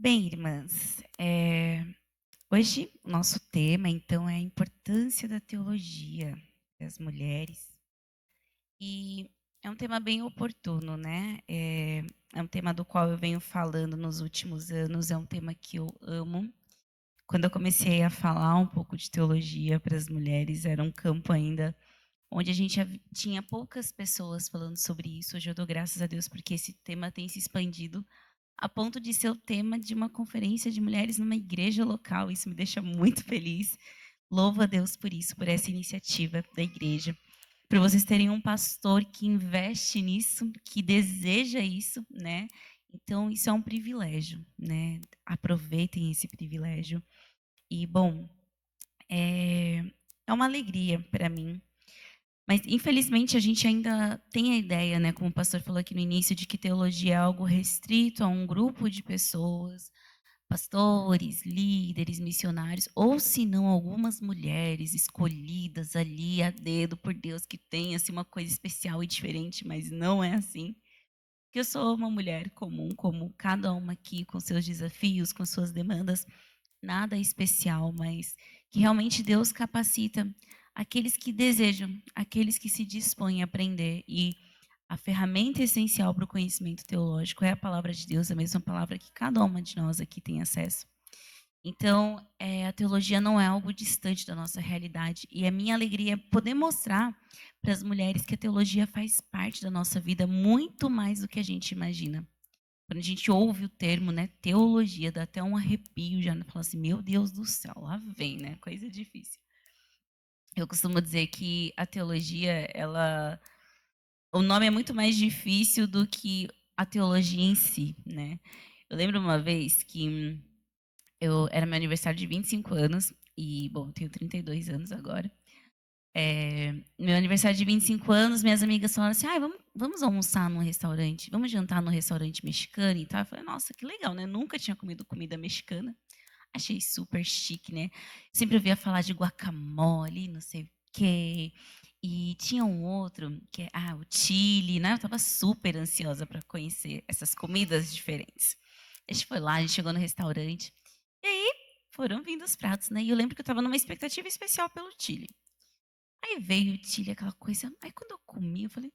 Bem, irmãs, hoje o nosso tema, então, é a importância da teologia das mulheres. E é um tema bem oportuno, né? É um tema do qual eu venho falando nos últimos anos, é um tema que eu amo. Quando eu comecei a falar um pouco de teologia para as mulheres, era um campo ainda onde a gente tinha poucas pessoas falando sobre isso. Hoje eu dou graças a Deus porque esse tema tem se expandido a ponto de ser o tema de uma conferência de mulheres numa igreja local. Isso me deixa muito feliz. Louvo a Deus por isso, por essa iniciativa da igreja. Para vocês terem um pastor que investe nisso, que deseja isso, né? Então, isso é um privilégio, né? Aproveitem esse privilégio. E, bom, é uma alegria para mim, mas, infelizmente, a gente ainda tem a ideia, né, como o pastor falou aqui no início, de que teologia é algo restrito a um grupo de pessoas, pastores, líderes, missionários, ou se não algumas mulheres escolhidas ali a dedo por Deus que tem assim uma coisa especial e diferente, mas não é assim. Que eu sou uma mulher comum, como cada uma aqui, com seus desafios, com suas demandas, nada especial, mas que realmente Deus capacita aqueles que desejam, aqueles que se dispõem a aprender. E a ferramenta essencial para o conhecimento teológico é a palavra de Deus, a mesma palavra que cada uma de nós aqui tem acesso. Então, a teologia não é algo distante da nossa realidade. E a minha alegria é poder mostrar para as mulheres que a teologia faz parte da nossa vida muito mais do que a gente imagina. Quando a gente ouve o termo, né, teologia, dá até um arrepio já, fala assim, meu Deus do céu, lá vem, né, coisa difícil. Eu costumo dizer que a teologia, o nome é muito mais difícil do que a teologia em si, né? Eu lembro uma vez que era meu aniversário de 25 anos, e, bom, eu tenho 32 anos agora. Meu aniversário de 25 anos, minhas amigas falaram assim: ah, vamos almoçar num restaurante, vamos jantar num restaurante mexicano e tal. Eu falei, nossa, que legal, né? Nunca tinha comido comida mexicana. Achei super chique, né? Sempre ouvia falar de guacamole, não sei o quê. E tinha um outro, que é o chile, né? Eu tava super ansiosa para conhecer essas comidas diferentes. A gente foi lá, a gente chegou no restaurante. E aí foram vindo os pratos, né? E eu lembro que eu tava numa expectativa especial pelo chile. Aí veio o chile, aquela coisa. Aí quando eu comi, eu falei,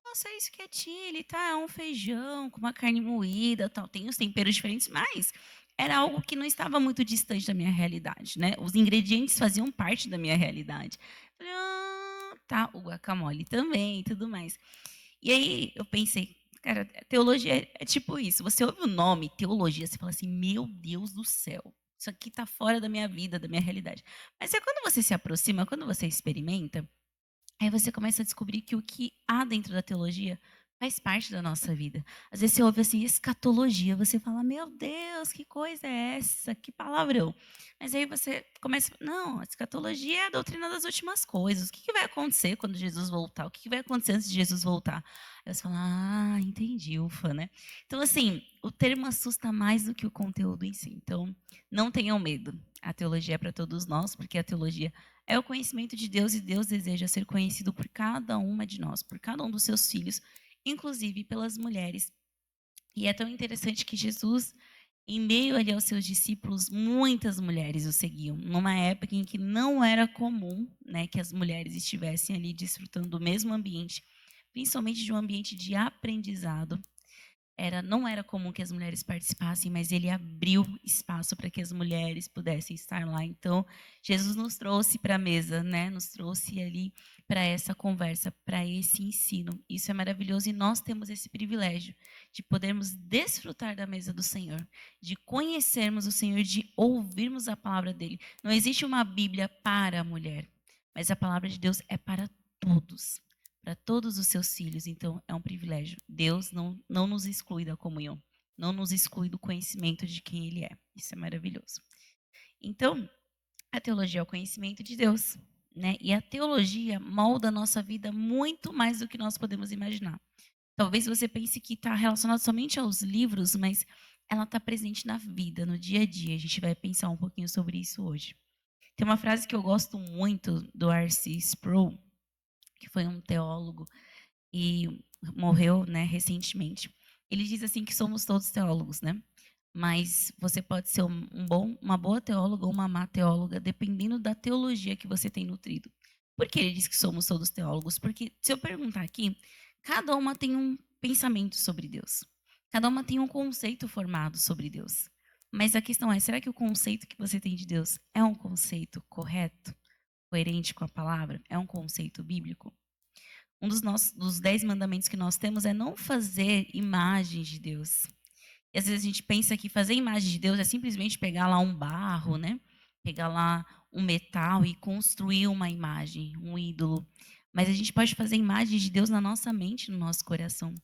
nossa, é isso que é chile, tá? É um feijão com uma carne moída, tal. Tem os temperos diferentes, mas era algo que não estava muito distante da minha realidade, né? Os ingredientes faziam parte da minha realidade. Eu falei, tá, o guacamole também e tudo mais. E aí eu pensei, cara, teologia é tipo isso. Você ouve o nome teologia, você fala assim, meu Deus do céu. Isso aqui está fora da minha vida, da minha realidade. Mas é quando você se aproxima, quando você experimenta, aí você começa a descobrir que o que há dentro da teologia faz parte da nossa vida. Às vezes você ouve assim, escatologia, você fala, meu Deus, que coisa é essa? Que palavrão. Mas aí você começa, não, a escatologia é a doutrina das últimas coisas. O que vai acontecer quando Jesus voltar? O que vai acontecer antes de Jesus voltar? Aí você fala, entendi, ufa, né? Então, assim, o termo assusta mais do que o conteúdo em si. Então, não tenham medo. A teologia é para todos nós, porque a teologia é o conhecimento de Deus e Deus deseja ser conhecido por cada uma de nós, por cada um dos seus filhos, inclusive pelas mulheres. E é tão interessante que Jesus, em meio ali aos seus discípulos, muitas mulheres o seguiam, numa época em que não era comum, né, que as mulheres estivessem ali desfrutando do mesmo ambiente, principalmente de um ambiente de aprendizado. Não era comum que as mulheres participassem, mas ele abriu espaço para que as mulheres pudessem estar lá. Então, Jesus nos trouxe para a mesa, né? Nos trouxe ali para essa conversa, para esse ensino. Isso é maravilhoso e nós temos esse privilégio de podermos desfrutar da mesa do Senhor, de conhecermos o Senhor, de ouvirmos a palavra dele. Não existe uma Bíblia para a mulher, mas a palavra de Deus é para todos os seus filhos. Então, é um privilégio. Deus não nos exclui da comunhão, não nos exclui do conhecimento de quem Ele é. Isso é maravilhoso. Então, a teologia é o conhecimento de Deus, né? E a teologia molda a nossa vida muito mais do que nós podemos imaginar. Talvez você pense que está relacionado somente aos livros, mas ela está presente na vida, no dia a dia. A gente vai pensar um pouquinho sobre isso hoje. Tem uma frase que eu gosto muito do R.C. Sproul, que foi um teólogo e morreu, né, recentemente. Ele diz assim que somos todos teólogos, né? mas você pode ser uma boa teóloga ou uma má teóloga, dependendo da teologia que você tem nutrido. Por que ele diz que somos todos teólogos? Porque, se eu perguntar aqui, cada uma tem um pensamento sobre Deus. Cada uma tem um conceito formado sobre Deus. Mas a questão é, será que o conceito que você tem de Deus é um conceito correto, coerente com a palavra? É um conceito bíblico? Dos 10 mandamentos que nós temos é não fazer imagens de Deus. E às vezes a gente pensa que fazer imagem de Deus é simplesmente pegar lá um barro, né? Pegar lá um metal e construir uma imagem, um ídolo. Mas a gente pode fazer imagens de Deus na nossa mente, no nosso coração.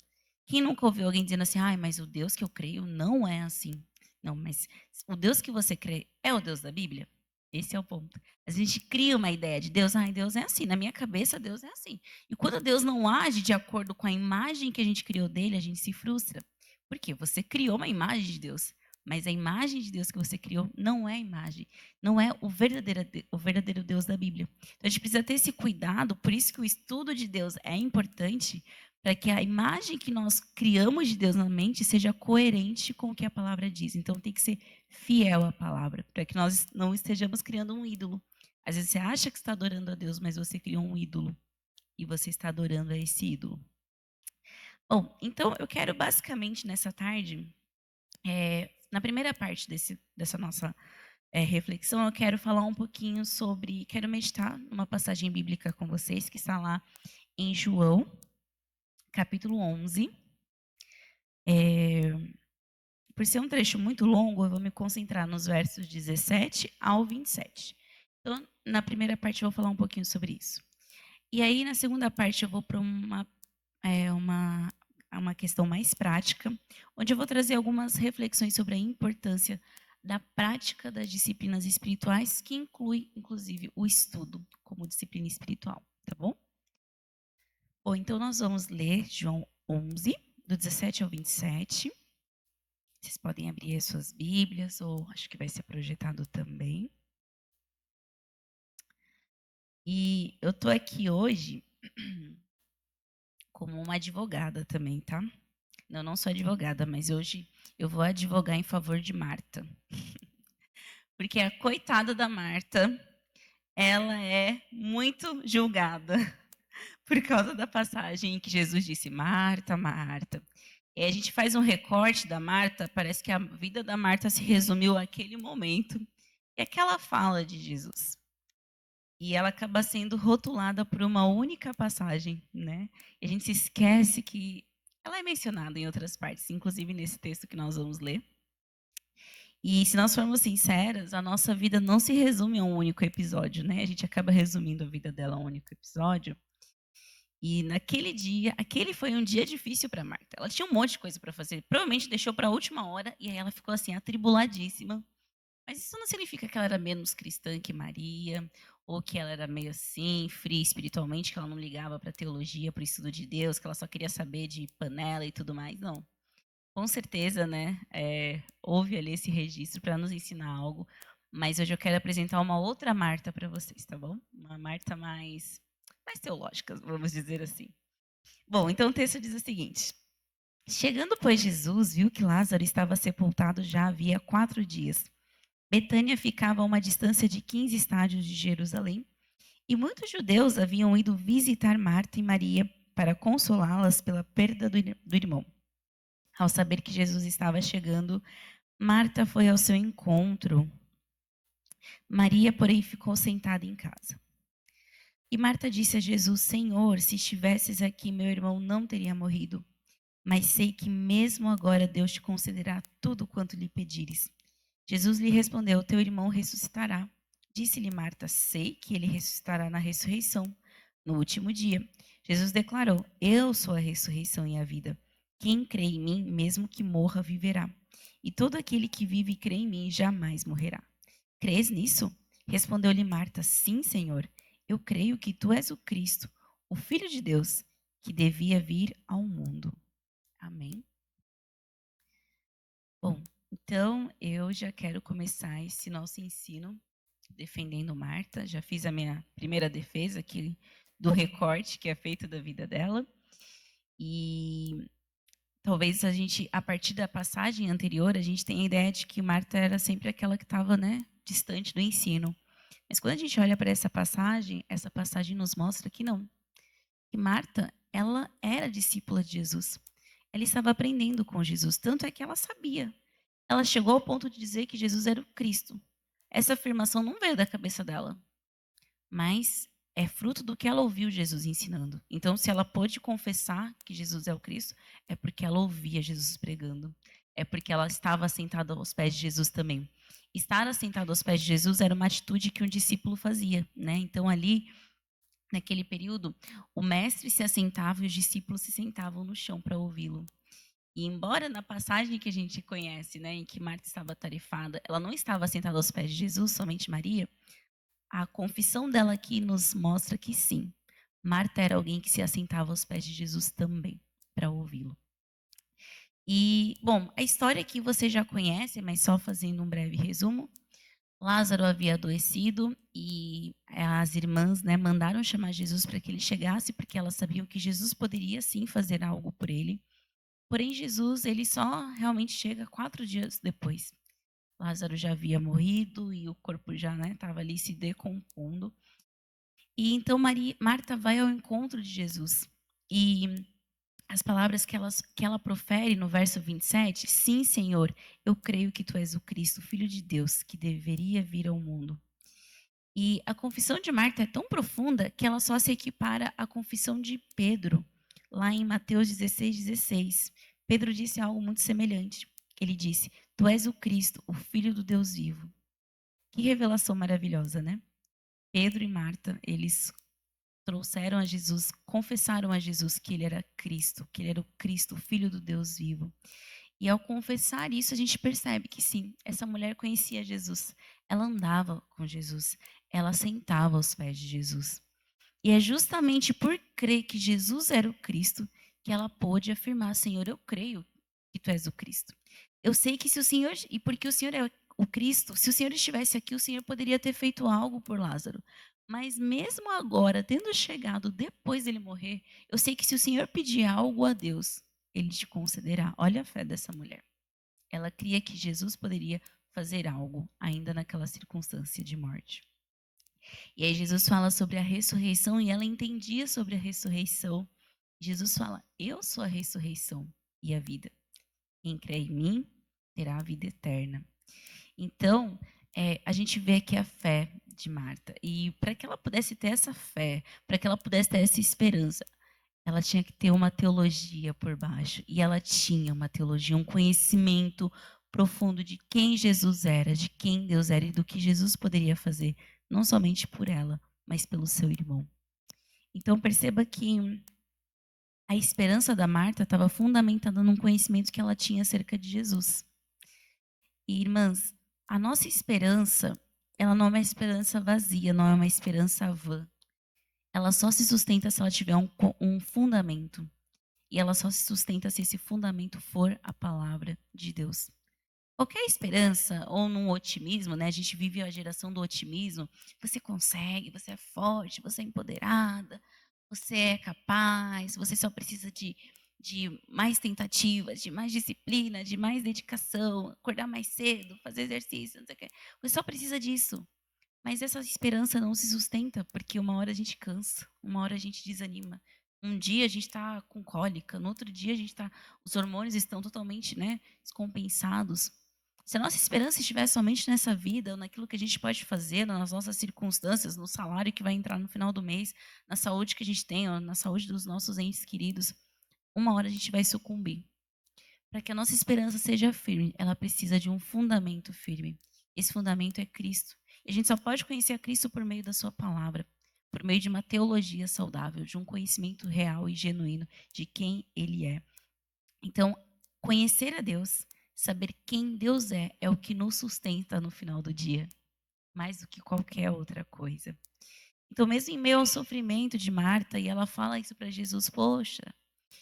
Quem nunca ouviu alguém dizendo assim, ai, mas o Deus que eu creio não é assim. Não, mas o Deus que você crê é o Deus da Bíblia? Esse é o ponto. A gente cria uma ideia de Deus, ai, Deus é assim, na minha cabeça Deus é assim. E quando Deus não age de acordo com a imagem que a gente criou dele, a gente se frustra. Por quê? Você criou uma imagem de Deus, mas a imagem de Deus que você criou não é a imagem, não é o verdadeiro Deus da Bíblia. Então a gente precisa ter esse cuidado, por isso que o estudo de Deus é importante, para que a imagem que nós criamos de Deus na mente seja coerente com o que a palavra diz. Então tem que ser fiel à palavra, para que nós não estejamos criando um ídolo. Às vezes você acha que está adorando a Deus, mas você criou um ídolo e você está adorando a esse ídolo. Bom, então eu quero basicamente nessa tarde, na primeira parte dessa nossa reflexão, eu quero falar um pouquinho sobre, quero meditar numa passagem bíblica com vocês, que está lá em João, capítulo 11. Por ser um trecho muito longo, eu vou me concentrar nos versos 17 ao 27. Então, na primeira parte eu vou falar um pouquinho sobre isso. E aí, na segunda parte, eu vou para uma questão mais prática, onde eu vou trazer algumas reflexões sobre a importância da prática das disciplinas espirituais, que inclui, inclusive, o estudo como disciplina espiritual, tá bom? Bom, então nós vamos ler João 11, do 17 ao 27. Vocês podem abrir as suas Bíblias, ou acho que vai ser projetado também. E eu tô aqui hoje como uma advogada também, tá? Não sou advogada, mas hoje eu vou advogar em favor de Marta. Porque a coitada da Marta, ela é muito julgada por causa da passagem em que Jesus disse: Marta, Marta. E a gente faz um recorte da Marta, parece que a vida da Marta se resumiu àquele momento e aquela fala de Jesus. E ela acaba sendo rotulada por uma única passagem, né? E a gente se esquece que ela é mencionada em outras partes, inclusive nesse texto que nós vamos ler. E se nós formos sinceras, a nossa vida não se resume a um único episódio, né? A gente acaba resumindo a vida dela a um único episódio. E naquele dia, aquele foi um dia difícil para Marta. Ela tinha um monte de coisa para fazer, provavelmente deixou para a última hora e aí ela ficou assim atribuladíssima. Mas isso não significa que ela era menos cristã que Maria, ou que ela era meio assim, fria espiritualmente, que ela não ligava para a teologia, para o estudo de Deus, que ela só queria saber de panela e tudo mais. Não. Com certeza, né? Houve ali esse registro para nos ensinar algo. Mas hoje eu quero apresentar uma outra Marta para vocês, tá bom? Uma Marta mais teológica, vamos dizer assim. Bom, então o texto diz o seguinte: Chegando, pois, Jesus viu que Lázaro estava sepultado já havia 4 dias. Betânia ficava a uma distância de 15 estádios de Jerusalém, e muitos judeus haviam ido visitar Marta e Maria para consolá-las pela perda do irmão. Ao saber que Jesus estava chegando, Marta foi ao seu encontro. Maria, porém, ficou sentada em casa. E Marta disse a Jesus: Senhor, se estivesses aqui, meu irmão não teria morrido. Mas sei que mesmo agora Deus te concederá tudo quanto lhe pedires. Jesus lhe respondeu: Teu irmão ressuscitará. Disse-lhe Marta: Sei que ele ressuscitará na ressurreição, no último dia. Jesus declarou: Eu sou a ressurreição e a vida. Quem crê em mim, mesmo que morra, viverá. E todo aquele que vive e crê em mim jamais morrerá. Crês nisso? Respondeu-lhe Marta: Sim, Senhor. Eu creio que tu és o Cristo, o Filho de Deus, que devia vir ao mundo. Amém. Bom, então eu já quero começar esse nosso ensino defendendo Marta. Já fiz a minha primeira defesa aqui do recorte que é feito da vida dela. E talvez a partir da passagem anterior, a gente tenha a ideia de que Marta era sempre aquela que estava, né, distante do ensino. Mas quando a gente olha para essa passagem nos mostra que não, que Marta, ela era discípula de Jesus. Ela estava aprendendo com Jesus, tanto é que ela sabia. Ela chegou ao ponto de dizer que Jesus era o Cristo. Essa afirmação não veio da cabeça dela, mas é fruto do que ela ouviu Jesus ensinando. Então, se ela pôde confessar que Jesus é o Cristo, é porque ela ouvia Jesus pregando. É porque ela estava sentada aos pés de Jesus também. Estar assentado aos pés de Jesus era uma atitude que um discípulo fazia, né? Então, ali, naquele período, o mestre se assentava e os discípulos se sentavam no chão para ouvi-lo. E embora na passagem que a gente conhece, né, em que Marta estava atarefada, ela não estava sentada aos pés de Jesus, somente Maria, a confissão dela aqui nos mostra que sim, Marta era alguém que se assentava aos pés de Jesus também, para ouvi-lo. E, bom, a história aqui você já conhece, mas só fazendo um breve resumo. Lázaro havia adoecido e as irmãs, né, mandaram chamar Jesus para que ele chegasse, porque elas sabiam que Jesus poderia sim fazer algo por ele. Porém, Jesus, ele só realmente chega 4 dias depois. Lázaro já havia morrido e o corpo já estava ali se decompondo. E então Marta vai ao encontro de Jesus. E as palavras que ela profere no verso 27, sim, Senhor, eu creio que tu és o Cristo, Filho de Deus, que deveria vir ao mundo. E a confissão de Marta é tão profunda que ela só se equipara à confissão de Pedro, lá em Mateus 16:16. Pedro disse algo muito semelhante. Ele disse: Tu és o Cristo, o Filho do Deus vivo. Que revelação maravilhosa, né? Pedro e Marta, eles trouxeram a Jesus, confessaram a Jesus que ele era Cristo, que ele era o Cristo, o Filho do Deus vivo. E ao confessar isso, a gente percebe que sim, essa mulher conhecia Jesus. Ela andava com Jesus, ela sentava aos pés de Jesus. E é justamente por crer que Jesus era o Cristo que ela pôde afirmar: Senhor, eu creio que tu és o Cristo. Eu sei que se o Senhor, e porque o Senhor é o Cristo, se o Senhor estivesse aqui, o Senhor poderia ter feito algo por Lázaro. Mas mesmo agora, tendo chegado depois dele morrer, eu sei que se o Senhor pedir algo a Deus, ele te concederá. Olha a fé dessa mulher. Ela cria que Jesus poderia fazer algo ainda naquela circunstância de morte. E aí Jesus fala sobre a ressurreição e ela entendia sobre a ressurreição. Jesus fala: Eu sou a ressurreição e a vida. Quem crê em mim terá a vida eterna. Então, a gente vê aqui a fé de Marta. E para que ela pudesse ter essa fé, para que ela pudesse ter essa esperança, ela tinha que ter uma teologia por baixo. E ela tinha uma teologia, um conhecimento profundo de quem Jesus era, de quem Deus era e do que Jesus poderia fazer, não somente por ela, mas pelo seu irmão. Então perceba que a esperança da Marta estava fundamentada num conhecimento que ela tinha acerca de Jesus. E, irmãs, a nossa esperança, ela não é uma esperança vazia, não é uma esperança vã. Ela só se sustenta se ela tiver um fundamento. E ela só se sustenta se esse fundamento for a palavra de Deus. Qualquer esperança ou num otimismo, né? A gente vive a geração do otimismo. Você consegue, você é forte, você é empoderada, você é capaz, você só precisa de mais tentativas, de mais disciplina, de mais dedicação, acordar mais cedo, fazer exercício, não sei o quê. Você só precisa disso. Mas essa esperança não se sustenta, porque uma hora a gente cansa, uma hora a gente desanima. Um dia a gente está com cólica, no outro dia a gente está, os hormônios estão totalmente, né, descompensados. Se a nossa esperança estiver somente nessa vida, ou naquilo que a gente pode fazer, nas nossas circunstâncias, no salário que vai entrar no final do mês, na saúde que a gente tem, ou na saúde dos nossos entes queridos, uma hora a gente vai sucumbir. Para que a nossa esperança seja firme, ela precisa de um fundamento firme. Esse fundamento é Cristo. E a gente só pode conhecer a Cristo por meio da sua palavra, por meio de uma teologia saudável, de um conhecimento real e genuíno de quem ele é. Então, conhecer a Deus, saber quem Deus é o que nos sustenta no final do dia, mais do que qualquer outra coisa. Então, mesmo em meio ao sofrimento de Marta, e ela fala isso para Jesus: Poxa,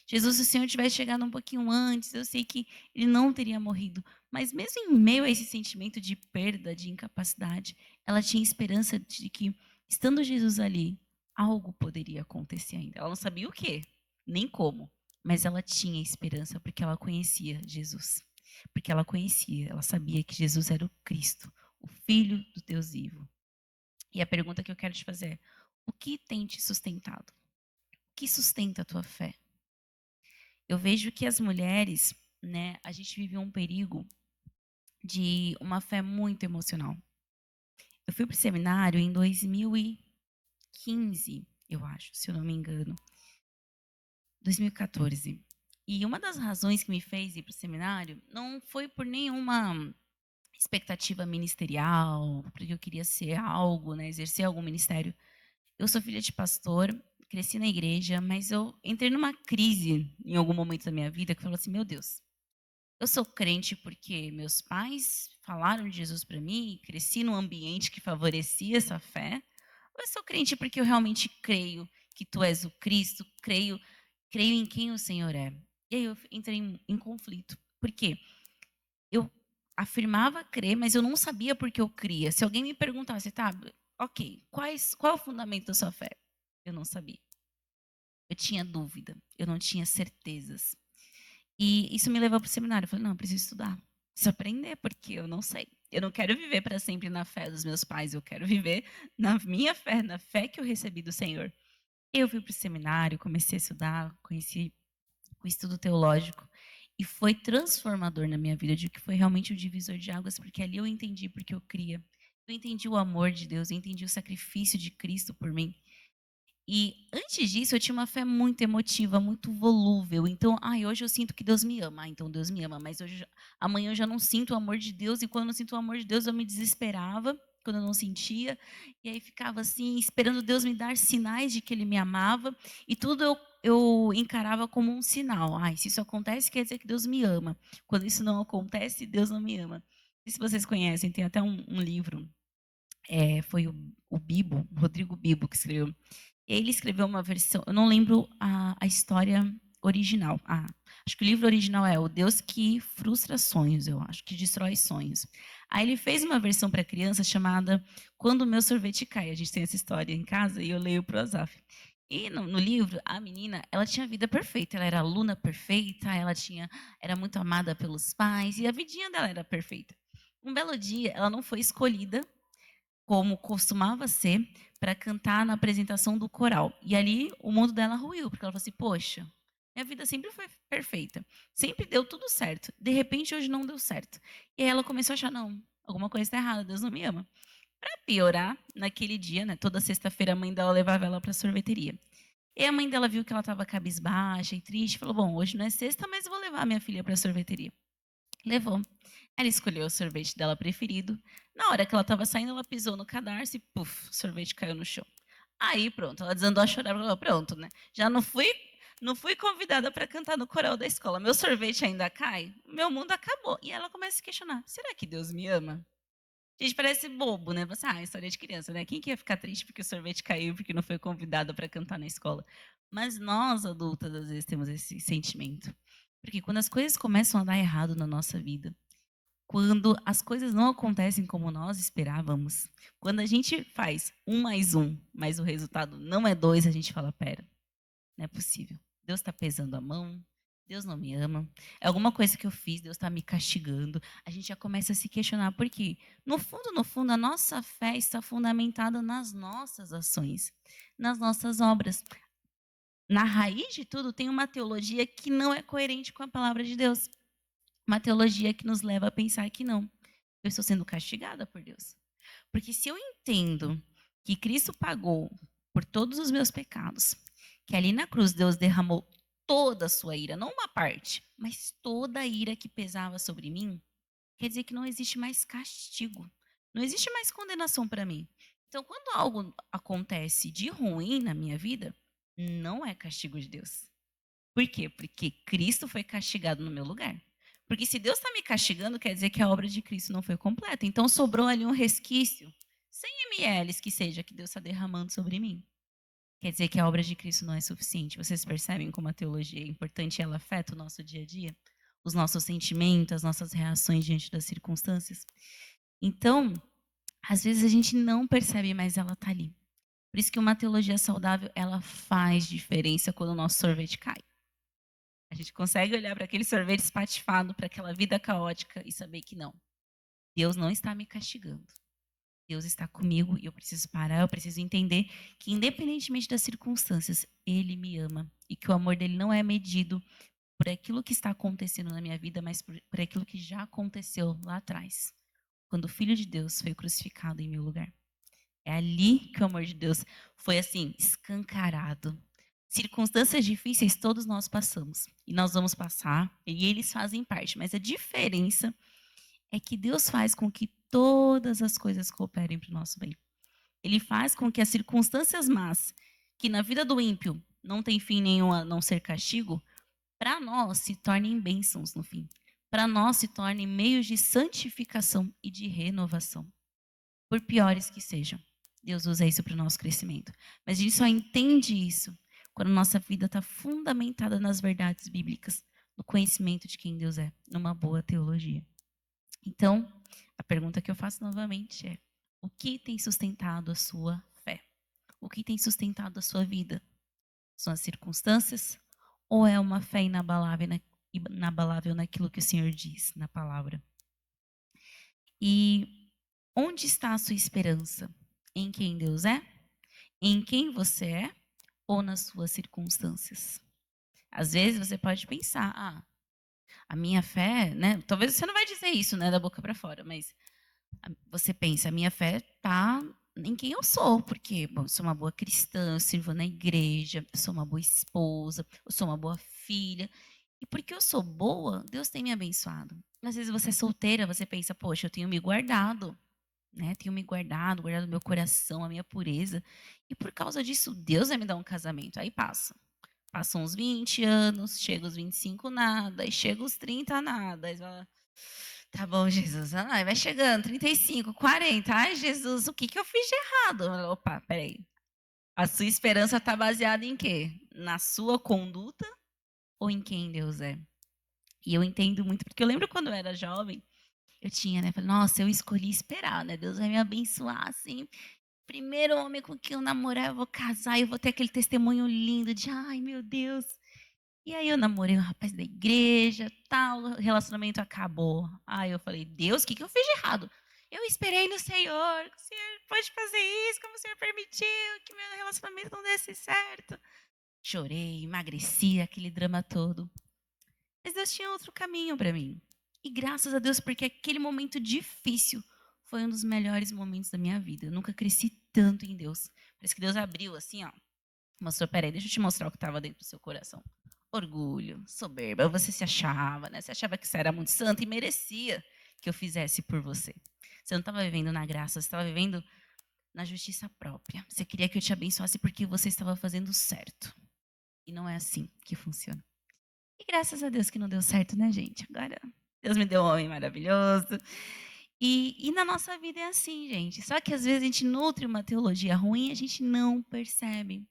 Jesus, se o Senhor tivesse chegado um pouquinho antes, eu sei que ele não teria morrido. Mas mesmo em meio a esse sentimento de perda, de incapacidade, ela tinha esperança de que, estando Jesus ali, algo poderia acontecer ainda. Ela não sabia o quê, nem como, mas ela tinha esperança porque ela conhecia Jesus. Porque ela conhecia, ela sabia que Jesus era o Cristo, o Filho do Deus vivo. E a pergunta que eu quero te fazer é: o que tem te sustentado? O que sustenta a tua fé? Eu vejo que as mulheres, né, a gente vive um perigo de uma fé muito emocional. Eu fui para o seminário em 2015, eu acho, se eu não me engano, 2014. E uma das razões que me fez ir para o seminário não foi por nenhuma expectativa ministerial, porque eu queria ser algo, né, exercer algum ministério. Eu sou filha de pastor, cresci na igreja, mas eu entrei numa crise em algum momento da minha vida que falou assim: meu Deus, eu sou crente porque meus pais falaram de Jesus para mim, cresci num ambiente que favorecia essa fé, ou eu sou crente porque eu realmente creio que tu és o Cristo, creio em quem o Senhor é. E aí eu entrei em conflito. Por quê? Eu afirmava crer, mas eu não sabia por que eu cria. Se alguém me perguntasse, tá, ok, qual é o fundamento da sua fé? Eu não sabia. Eu tinha dúvida, eu não tinha certezas. E isso me levou para o seminário. Eu falei, não, eu preciso estudar, preciso aprender, porque eu não sei. Eu não quero viver para sempre na fé dos meus pais, eu quero viver na minha fé, na fé que eu recebi do Senhor. Eu fui para o seminário, comecei a estudar, conheci o estudo teológico, e foi transformador na minha vida. Eu digo que foi realmente o divisor de águas, porque ali eu entendi porque eu cria. Eu entendi o amor de Deus, eu entendi o sacrifício de Cristo por mim. E antes disso, eu tinha uma fé muito emotiva, muito volúvel. Então, ai, hoje eu sinto que Deus me ama. Ah, então Deus me ama. Mas amanhã eu já não sinto o amor de Deus. E quando eu não sinto o amor de Deus, eu me desesperava, quando eu não sentia. E aí ficava assim, esperando Deus me dar sinais de que Ele me amava. E tudo eu encarava como um sinal. Ai, se isso acontece, quer dizer que Deus me ama. Quando isso não acontece, Deus não me ama. Não sei se vocês conhecem, tem até um livro. Foi o Bibo, Rodrigo Bibo, que escreveu. Ele escreveu uma versão, eu não lembro a história original. Acho que o livro original é O Deus que Frustra Sonhos, eu acho, que destrói sonhos. Aí ele fez uma versão para criança chamada Quando o Meu Sorvete Cai. A gente tem essa história em casa e eu leio para o Azaf. E no livro, a menina, ela tinha a vida perfeita, ela era aluna perfeita, era muito amada pelos pais e a vidinha dela era perfeita. Um belo dia, ela não foi escolhida como costumava ser, para cantar na apresentação do coral. E ali o mundo dela ruiu, porque ela falou assim: poxa, minha vida sempre foi perfeita, sempre deu tudo certo. De repente, hoje não deu certo. E aí ela começou a achar: não, alguma coisa está errada, Deus não me ama. Para piorar, naquele dia, né, toda sexta-feira, a mãe dela levava ela para a sorveteria. E a mãe dela viu que ela estava cabisbaixa e triste, falou: bom, hoje não é sexta, mas eu vou levar minha filha para a sorveteria. Levou. Ela escolheu o sorvete dela preferido. Na hora que ela estava saindo, ela pisou no cadarço e, puf, o sorvete caiu no chão. Aí, pronto, ela desandou a chorar. Falou, pronto, né? Já não fui convidada para cantar no coral da escola. Meu sorvete ainda cai? Meu mundo acabou. E ela começa a se questionar: será que Deus me ama? Gente, parece bobo, né? Você, história de criança, né? Quem que ia ficar triste porque o sorvete caiu, porque não foi convidada para cantar na escola? Mas nós, adultas, às vezes temos esse sentimento. Porque quando as coisas começam a dar errado na nossa vida, quando as coisas não acontecem como nós esperávamos, quando a gente faz 1 mais 1, mas o resultado não é 2, a gente fala: pera, não é possível. Deus está pesando a mão, Deus não me ama, é alguma coisa que eu fiz, Deus está me castigando. A gente já começa a se questionar, porque no fundo, a nossa fé está fundamentada nas nossas ações, nas nossas obras. Na raiz de tudo tem uma teologia que não é coerente com a palavra de Deus. Uma teologia que nos leva a pensar que não, eu estou sendo castigada por Deus. Porque se eu entendo que Cristo pagou por todos os meus pecados, que ali na cruz Deus derramou toda a sua ira, não uma parte, mas toda a ira que pesava sobre mim, quer dizer que não existe mais castigo, não existe mais condenação para mim. Então, quando algo acontece de ruim na minha vida, não é castigo de Deus. Por quê? Porque Cristo foi castigado no meu lugar. Porque se Deus está me castigando, quer dizer que a obra de Cristo não foi completa. Então sobrou ali um resquício, 100 ml que seja, que Deus está derramando sobre mim. Quer dizer que a obra de Cristo não é suficiente. Vocês percebem como a teologia é importante e ela afeta o nosso dia a dia? Os nossos sentimentos, as nossas reações diante das circunstâncias? Então, às vezes a gente não percebe, mas ela está ali. Por isso que uma teologia saudável, ela faz diferença quando o nosso sorvete cai. A gente consegue olhar para aquele sorvete espatifado, para aquela vida caótica e saber que não, Deus não está me castigando. Deus está comigo e eu preciso parar, eu preciso entender que, independentemente das circunstâncias, Ele me ama e que o amor dele não é medido por aquilo que está acontecendo na minha vida, mas por aquilo que já aconteceu lá atrás, quando o Filho de Deus foi crucificado em meu lugar. É ali que o amor de Deus foi assim, escancarado. Circunstâncias difíceis todos nós passamos e nós vamos passar e eles fazem parte, mas a diferença é que Deus faz com que todas as coisas cooperem para o nosso bem. Ele faz com que as circunstâncias más, que na vida do ímpio não tem fim nenhum a não ser castigo, para nós se tornem bênçãos no fim. Para nós se tornem meios de santificação e de renovação, por piores que sejam. Deus usa isso para o nosso crescimento. Mas a gente só entende isso quando nossa vida está fundamentada nas verdades bíblicas, no conhecimento de quem Deus é, numa boa teologia. Então, a pergunta que eu faço novamente é: o que tem sustentado a sua fé? O que tem sustentado a sua vida? São as circunstâncias ou é uma fé inabalável naquilo que o Senhor diz na palavra? E onde está a sua esperança? Em quem Deus é? Em quem você é? Ou nas suas circunstâncias? Às vezes você pode pensar, a minha fé, né? Talvez você não vai dizer isso, né, da boca para fora, mas você pensa, a minha fé está em quem eu sou, porque, bom, eu sou uma boa cristã, eu sirvo na igreja, eu sou uma boa esposa, eu sou uma boa filha. E porque eu sou boa, Deus tem me abençoado. Às vezes você é solteira, você pensa, poxa, eu tenho me guardado, né? Tenho me guardado meu coração, a minha pureza. E por causa disso, Deus vai me dar um casamento. Aí passa. Passam uns 20 anos, chega os 25 nada, aí chega os 30 nada. Aí você fala, tá bom, Jesus. Ai, vai chegando, 35, 40. Ai, Jesus, o que que eu fiz de errado? Opa, peraí. A sua esperança está baseada em quê? Na sua conduta ou em quem Deus é? E eu entendo muito, porque eu lembro quando eu era jovem, eu tinha, né? Falei, nossa, eu escolhi esperar, né? Deus vai me abençoar, assim. Primeiro homem com quem eu namorar, eu vou casar, eu vou ter aquele testemunho lindo de, ai, meu Deus. E aí eu namorei um rapaz da igreja, tal, o relacionamento acabou. Aí eu falei, Deus, o que que eu fiz de errado? Eu esperei no Senhor, o Senhor pode fazer isso, como o Senhor permitiu que meu relacionamento não desse certo. Chorei, emagreci, aquele drama todo. Mas Deus tinha outro caminho para mim. E graças a Deus, porque aquele momento difícil foi um dos melhores momentos da minha vida. Eu nunca cresci tanto em Deus. Parece que Deus abriu assim, ó. Mostrou, peraí, deixa eu te mostrar o que estava dentro do seu coração. Orgulho, soberba, você se achava, né? Você achava que você era muito santa e merecia que eu fizesse por você. Você não estava vivendo na graça, você estava vivendo na justiça própria. Você queria que eu te abençoasse porque você estava fazendo certo. E não é assim que funciona. E graças a Deus que não deu certo, né, gente? Agora, Deus me deu um homem maravilhoso. E na nossa vida é assim, gente. Só que às vezes a gente nutre uma teologia ruim e a gente não percebe.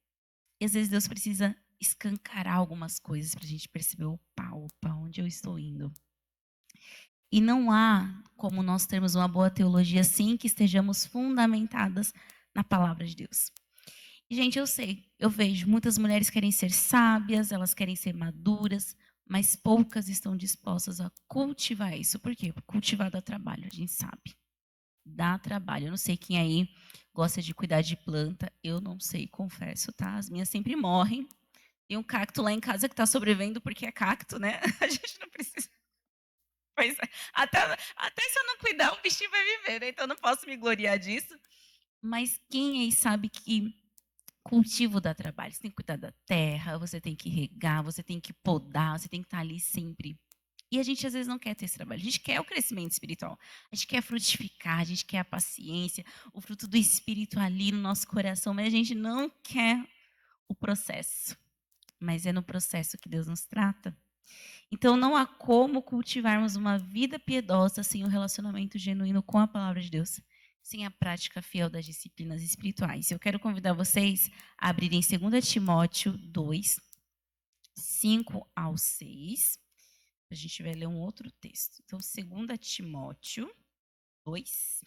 E às vezes Deus precisa escancarar algumas coisas para a gente perceber, opa, onde eu estou indo. E não há como nós termos uma boa teologia sem que estejamos fundamentadas na palavra de Deus. E, gente, eu sei, eu vejo, muitas mulheres querem ser sábias, elas querem ser maduras, mas poucas estão dispostas a cultivar isso. Por quê? Porque cultivar dá trabalho, a gente sabe. Dá trabalho. Eu não sei quem aí gosta de cuidar de planta, eu não sei, confesso, tá? As minhas sempre morrem. Tem um cacto lá em casa que está sobrevivendo porque é cacto, né? A gente não precisa. Pois é. Até se eu não cuidar, o bichinho vai viver, né? Então eu não posso me gloriar disso. Mas quem aí sabe que cultivo dá trabalho? Você tem que cuidar da terra, você tem que regar, você tem que podar, você tem que estar ali sempre. E a gente às vezes não quer ter esse trabalho. A gente quer o crescimento espiritual. A gente quer frutificar, a gente quer a paciência, o fruto do espírito ali no nosso coração, mas a gente não quer o processo. Mas é no processo que Deus nos trata. Então não há como cultivarmos uma vida piedosa sem um relacionamento genuíno com a palavra de Deus, sem a prática fiel das disciplinas espirituais. Eu quero convidar vocês a abrirem 2 Timóteo 2, 5 ao 6. A gente vai ler um outro texto. Então, 2 Timóteo 2.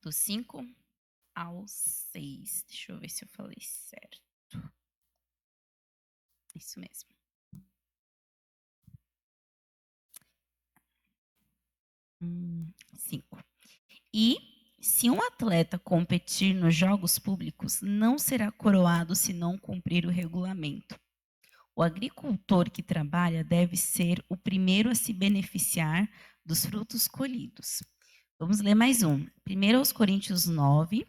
Do 5 ao 6. Deixa eu ver se eu falei certo. Isso mesmo. 5. E se um atleta competir nos jogos públicos, não será coroado se não cumprir o regulamento. O agricultor que trabalha deve ser o primeiro a se beneficiar dos frutos colhidos. Vamos ler mais um. 1 aos Coríntios 9,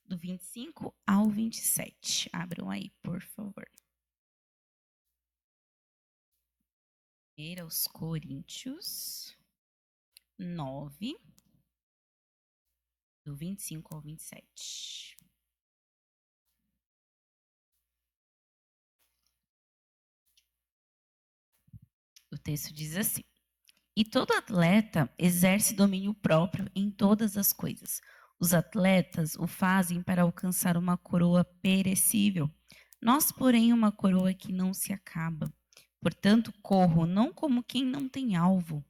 do 25 ao 27. Abram aí, por favor. 1 aos Coríntios 9, do 25 ao 27. O texto diz assim: E todo atleta exerce domínio próprio em todas as coisas. Os atletas o fazem para alcançar uma coroa perecível. Nós, porém, uma coroa que não se acaba. Portanto, corro não como quem não tem alvo,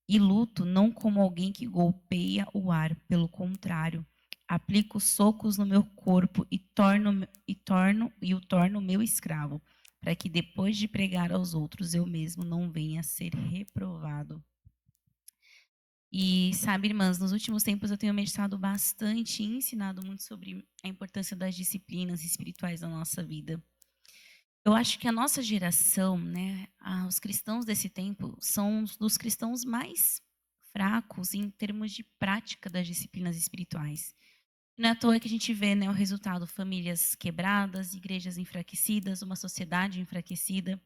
e luto não como alguém que golpeia o ar. Pelo contrário, aplico socos no meu corpo e o torno meu escravo, para que depois de pregar aos outros eu mesmo não venha a ser reprovado. E sabe, irmãs, nos últimos tempos eu tenho meditado bastante e ensinado muito sobre a importância das disciplinas espirituais na nossa vida. Eu acho que a nossa geração, né, os cristãos desse tempo, são dos cristãos mais fracos em termos de prática das disciplinas espirituais. Não é à toa que a gente vê, né, o resultado: famílias quebradas, igrejas enfraquecidas, uma sociedade enfraquecida.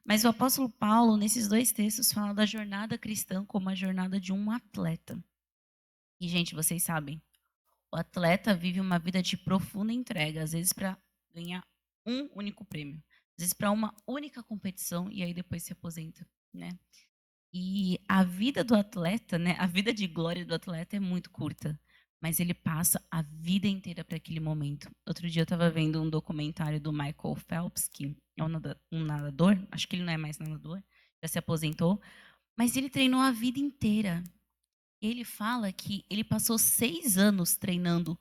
Mas o apóstolo Paulo, nesses dois textos, fala da jornada cristã como a jornada de um atleta. E, gente, vocês sabem, o atleta vive uma vida de profunda entrega, às vezes para ganhar um único prêmio, às vezes para uma única competição e aí depois se aposenta, né? E a vida do atleta, né, a vida de glória do atleta é muito curta, mas ele passa a vida inteira para aquele momento. Outro dia eu estava vendo um documentário do Michael Phelps, que é um nadador, acho que ele não é mais nadador, já se aposentou, mas ele treinou a vida inteira. Ele fala que ele passou 6 anos treinando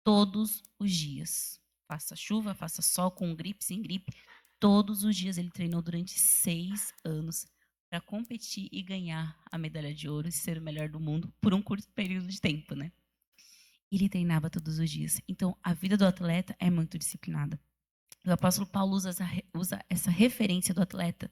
todos os dias. Faça chuva, faça sol, com gripe, sem gripe. Todos os dias ele treinou durante 6 anos para competir e ganhar a medalha de ouro e ser o melhor do mundo por um curto período de tempo, né? Ele treinava todos os dias. Então, a vida do atleta é muito disciplinada. O apóstolo Paulo usa essa referência do atleta.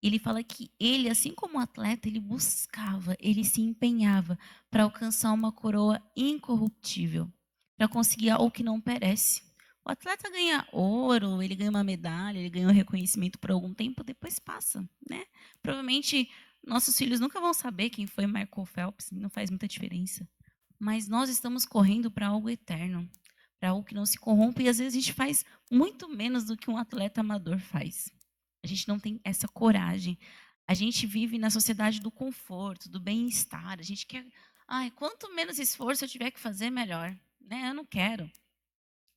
Ele fala que ele, assim como atleta, ele buscava, ele se empenhava para alcançar uma coroa incorruptível, para conseguir algo que não perece. O atleta ganha ouro, ele ganha uma medalha, ele ganha um reconhecimento por algum tempo, depois passa, né? Provavelmente nossos filhos nunca vão saber quem foi Michael Phelps, não faz muita diferença. Mas nós estamos correndo para algo eterno, para algo que não se corrompe, e às vezes a gente faz muito menos do que um atleta amador faz. A gente não tem essa coragem. A gente vive na sociedade do conforto, do bem-estar. A gente quer, ai, quanto menos esforço eu tiver que fazer, melhor. Né? Eu não quero.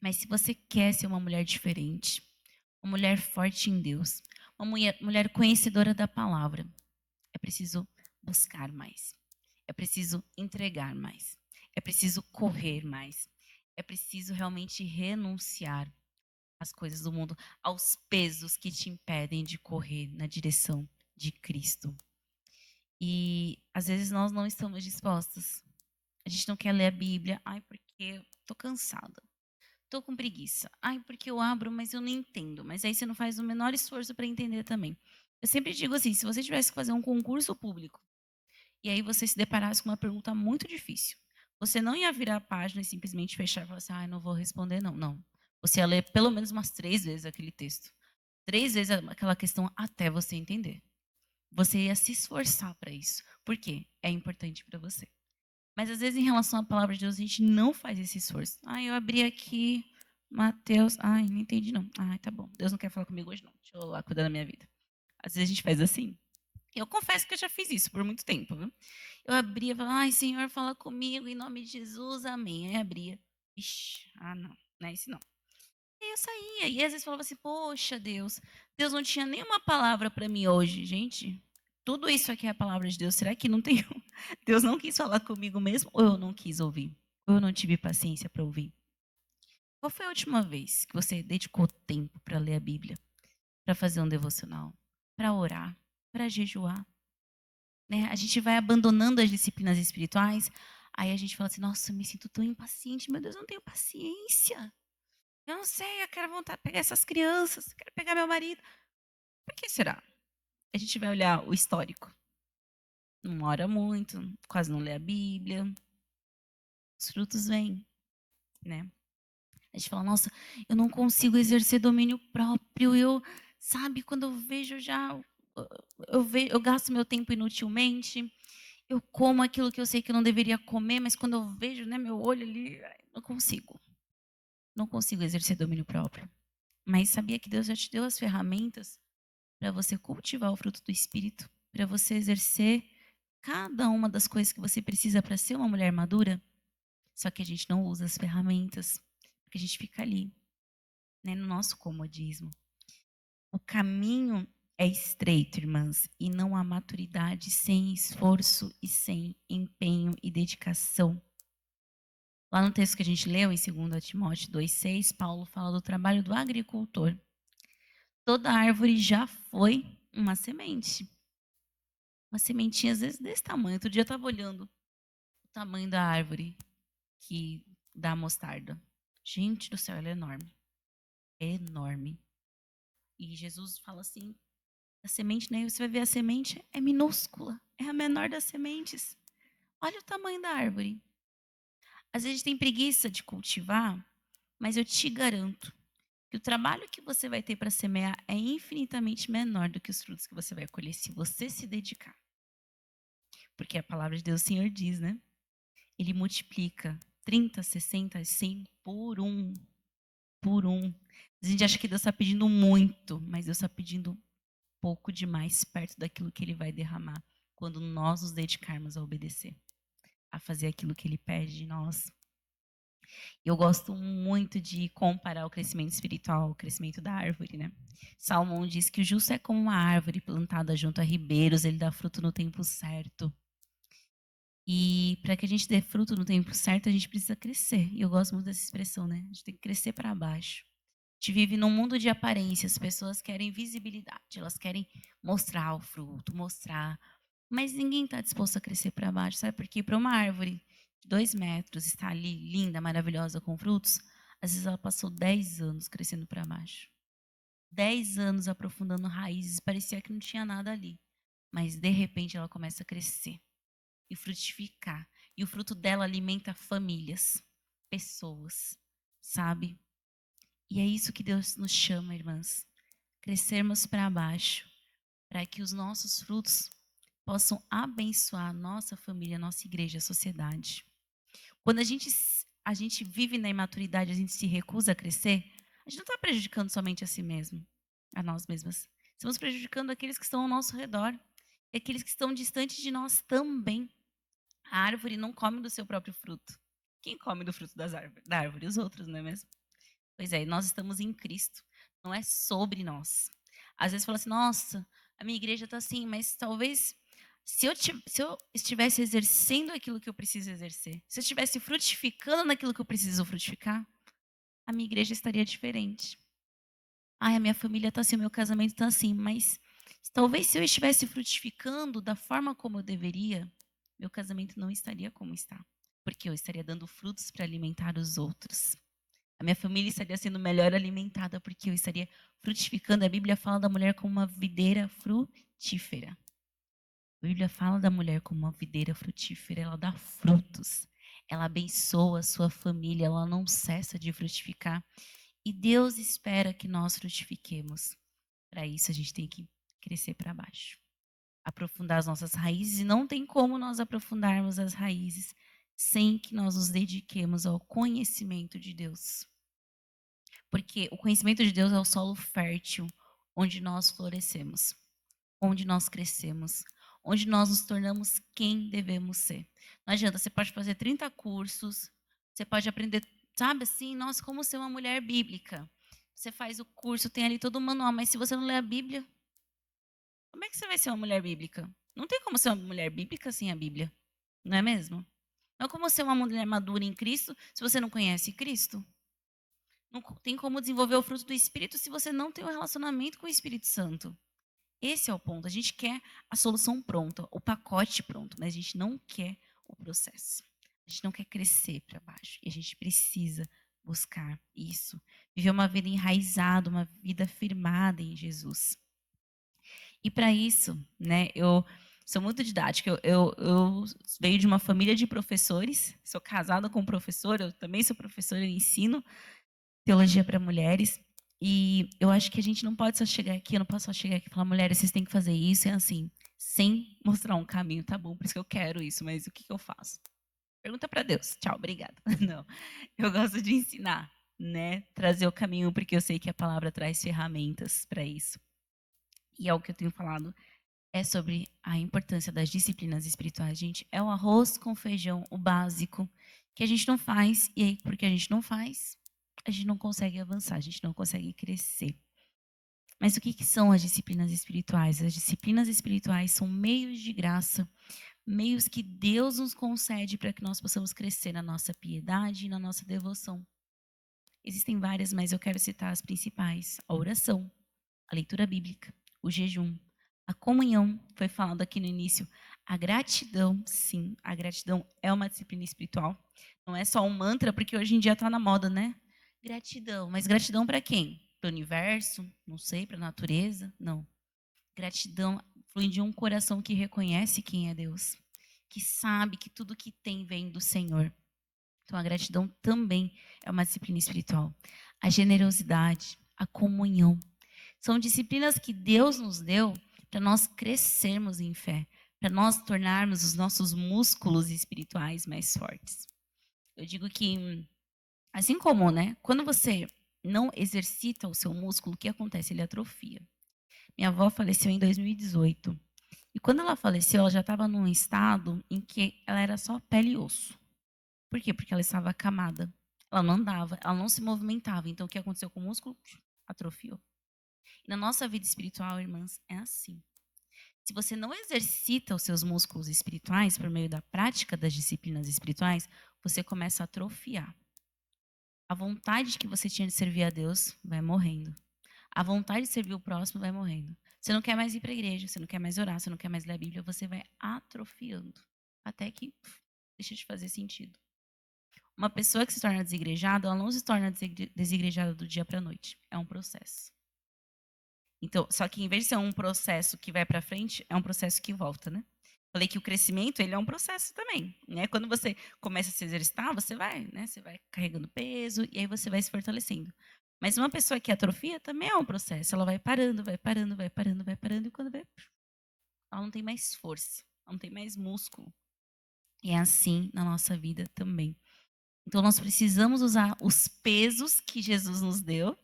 Mas se você quer ser uma mulher diferente, uma mulher forte em Deus, uma mulher conhecedora da palavra, é preciso buscar mais. É preciso entregar mais. É preciso correr mais. É preciso realmente renunciar às coisas do mundo, aos pesos que te impedem de correr na direção de Cristo. E às vezes nós não estamos dispostos. A gente não quer ler a Bíblia. Ai, porque estou cansada. Estou com preguiça. Ai, porque eu abro, mas eu não entendo. Mas aí você não faz o menor esforço para entender também. Eu sempre digo assim, se você tivesse que fazer um concurso público e aí você se deparasse com uma pergunta muito difícil, você não ia virar a página e simplesmente fechar e falar assim, não vou responder, não. Não. Você ia ler pelo menos umas 3 vezes aquele texto. 3 vezes aquela questão até você entender. Você ia se esforçar para isso. Por quê? É importante para você. Mas às vezes em relação à palavra de Deus, a gente não faz esse esforço. Eu abri aqui Mateus. Não entendi não. Tá bom. Deus não quer falar comigo hoje não. Deixa eu lá cuidar da minha vida. Às vezes a gente faz assim. Eu confesso que eu já fiz isso por muito tempo, viu? Eu abria e falava, Senhor, fala comigo, em nome de Jesus, amém. Aí abria. Ixi, não é isso não. E eu saía, e às vezes falava assim, poxa, Deus não tinha nenhuma palavra para mim hoje. Gente, tudo isso aqui é a palavra de Deus. Será que não tem? Deus não quis falar comigo mesmo ou eu não quis ouvir? ou eu não tive paciência para ouvir? Qual foi a última vez que você dedicou tempo para ler a Bíblia, para fazer um devocional, para orar, para jejuar? Né? A gente vai abandonando as disciplinas espirituais, aí a gente fala assim: nossa, eu me sinto tão impaciente, meu Deus, eu não tenho paciência. Eu não sei, eu quero voltar a pegar essas crianças, eu quero pegar meu marido. Por que será? A gente vai olhar o histórico. Não ora muito, quase não lê a Bíblia. Os frutos vêm, né? A gente fala, nossa, eu não consigo exercer domínio próprio. Eu, sabe, quando eu vejo já, eu gasto meu tempo inutilmente. Eu como aquilo que eu sei que eu não deveria comer, mas quando eu vejo, né, meu olho ali, ai, não consigo. Não consigo exercer domínio próprio. Mas sabia que Deus já te deu as ferramentas para você cultivar o fruto do Espírito, para você exercer cada uma das coisas que você precisa para ser uma mulher madura? Só que a gente não usa as ferramentas, porque a gente fica ali, né, no nosso comodismo. O caminho é estreito, irmãs, e não há maturidade sem esforço e sem empenho e dedicação. Lá no texto que a gente leu, em 2 Timóteo 2,6, Paulo fala do trabalho do agricultor. Toda árvore já foi uma semente. Uma sementinha, às vezes, desse tamanho. Outro dia eu estava olhando o tamanho da árvore que dá mostarda. Gente do céu, ela é enorme. É enorme. E Jesus fala assim, a semente, né? Você vai ver a semente é minúscula. É a menor das sementes. Olha o tamanho da árvore. Às vezes a gente tem preguiça de cultivar, mas eu te garanto que o trabalho que você vai ter para semear é infinitamente menor do que os frutos que você vai colher se você se dedicar. Porque a palavra de Deus, o Senhor diz, né? Ele multiplica 30, 60, 100 por um. Por um. A gente acha que Deus está pedindo muito, mas Deus está pedindo pouco demais perto daquilo que Ele vai derramar quando nós nos dedicarmos a obedecer, a fazer aquilo que Ele pede de nós. Eu gosto muito de comparar o crescimento espiritual ao crescimento da árvore, né? Salomão diz que o justo é como uma árvore plantada junto a ribeiros, ele dá fruto no tempo certo. E para que a gente dê fruto no tempo certo, a gente precisa crescer. E eu gosto muito dessa expressão, né? A gente tem que crescer para baixo. A gente vive num mundo de aparências, pessoas querem visibilidade, elas querem mostrar o fruto, mostrar. Mas ninguém está disposto a crescer para baixo, sabe? Porque para uma árvore de 2 metros estar ali linda, maravilhosa, com frutos, às vezes ela passou 10 anos crescendo para baixo. 10 anos aprofundando raízes, parecia que não tinha nada ali. Mas de repente ela começa a crescer e frutificar. E o fruto dela alimenta famílias, pessoas, sabe? E é isso que Deus nos chama, irmãs. Crescermos para baixo, para que os nossos frutos possam abençoar a nossa família, a nossa igreja, a sociedade. Quando a gente vive na imaturidade, a gente se recusa a crescer, a gente não está prejudicando somente a si mesmo, a nós mesmas. Estamos prejudicando aqueles que estão ao nosso redor e aqueles que estão distantes de nós também. A árvore não come do seu próprio fruto. Quem come do fruto da árvore? Os outros, não é mesmo? Pois é, nós estamos em Cristo. Não é sobre nós. Às vezes fala assim, nossa, a minha igreja está assim, mas talvez se eu estivesse exercendo aquilo que eu preciso exercer, se eu estivesse frutificando naquilo que eu preciso frutificar, a minha igreja estaria diferente. Ai, a minha família está assim, o meu casamento está assim, mas talvez se eu estivesse frutificando da forma como eu deveria, meu casamento não estaria como está, porque eu estaria dando frutos para alimentar os outros. A minha família estaria sendo melhor alimentada porque eu estaria frutificando. A Bíblia fala da mulher como uma videira frutífera. A Bíblia fala da mulher como uma videira frutífera. Ela dá frutos. Ela abençoa a sua família. Ela não cessa de frutificar. E Deus espera que nós frutifiquemos. Para isso, a gente tem que crescer para baixo. Aprofundar as nossas raízes. E não tem como nós aprofundarmos as raízes sem que nós nos dediquemos ao conhecimento de Deus. Porque o conhecimento de Deus é o solo fértil onde nós florescemos, onde nós crescemos, onde nós nos tornamos quem devemos ser. Não adianta, você pode fazer 30 cursos, você pode aprender, sabe assim, nossa, como ser uma mulher bíblica. Você faz o curso, tem ali todo o manual, mas se você não lê a Bíblia, como é que você vai ser uma mulher bíblica? Não tem como ser uma mulher bíblica sem a Bíblia, não é mesmo? Não é como ser uma mulher madura em Cristo se você não conhece Cristo. Não tem como desenvolver o fruto do Espírito se você não tem um relacionamento com o Espírito Santo. Esse é o ponto. A gente quer a solução pronta, o pacote pronto, mas a gente não quer o processo. A gente não quer crescer para baixo. E a gente precisa buscar isso. Viver uma vida enraizada, uma vida firmada em Jesus. E para isso, né, eu sou muito didática. Eu venho de uma família de professores, sou casada com um professor, eu também sou professora, eu ensino teologia para mulheres. E eu acho que a gente não pode só chegar aqui, eu não posso só chegar aqui e falar, mulheres, vocês têm que fazer isso, é assim, sem mostrar um caminho, tá bom, por isso que eu quero isso, mas o que, que eu faço? Pergunta para Deus. Tchau, obrigada. Não, eu gosto de ensinar, né? Trazer o caminho, porque eu sei que a palavra traz ferramentas para isso. E é o que eu tenho falado, é sobre a importância das disciplinas espirituais, gente. É o arroz com feijão, o básico, que a gente não faz, e aí, porque a gente não faz, a gente não consegue avançar, a gente não consegue crescer. Mas o que, que são as disciplinas espirituais? As disciplinas espirituais são meios de graça, meios que Deus nos concede para que nós possamos crescer na nossa piedade e na nossa devoção. Existem várias, mas eu quero citar as principais: a oração, a leitura bíblica, o jejum, a comunhão, foi falado aqui no início, a gratidão, sim, a gratidão é uma disciplina espiritual. Não é só um mantra, porque hoje em dia está na moda, né? Gratidão, mas gratidão para quem? Para o universo? Não sei, para a natureza? Não. Gratidão flui de um coração que reconhece quem é Deus, que sabe que tudo que tem vem do Senhor. Então a gratidão também é uma disciplina espiritual. A generosidade, a comunhão, são disciplinas que Deus nos deu para nós crescermos em fé, para nós tornarmos os nossos músculos espirituais mais fortes. Eu digo que, assim como, né, quando você não exercita o seu músculo, o que acontece? Ele atrofia. Minha avó faleceu em 2018. E quando ela faleceu, ela já estava num estado em que ela era só pele e osso. Por quê? Porque ela estava acamada. Ela não andava, ela não se movimentava. Então, o que aconteceu com o músculo? Atrofiou. E na nossa vida espiritual, irmãs, é assim. Se você não exercita os seus músculos espirituais por meio da prática das disciplinas espirituais, você começa a atrofiar. A vontade que você tinha de servir a Deus vai morrendo. A vontade de servir o próximo vai morrendo. Você não quer mais ir para a igreja, você não quer mais orar, você não quer mais ler a Bíblia, você vai atrofiando. Até que deixa de fazer sentido. Uma pessoa que se torna desigrejada, ela não se torna desigrejada do dia para a noite. É um processo. Então, só que em vez de ser um processo que vai para frente, é um processo que volta, né? Falei que o crescimento, ele é um processo também, né? Quando você começa a se exercitar, você vai, né? Você vai carregando peso e aí você vai se fortalecendo. Mas uma pessoa que atrofia também é um processo. Ela vai parando, vai parando, vai parando, vai parando e quando vê, ela não tem mais força, ela não tem mais músculo. E é assim na nossa vida também. Então nós precisamos usar os pesos que Jesus nos deu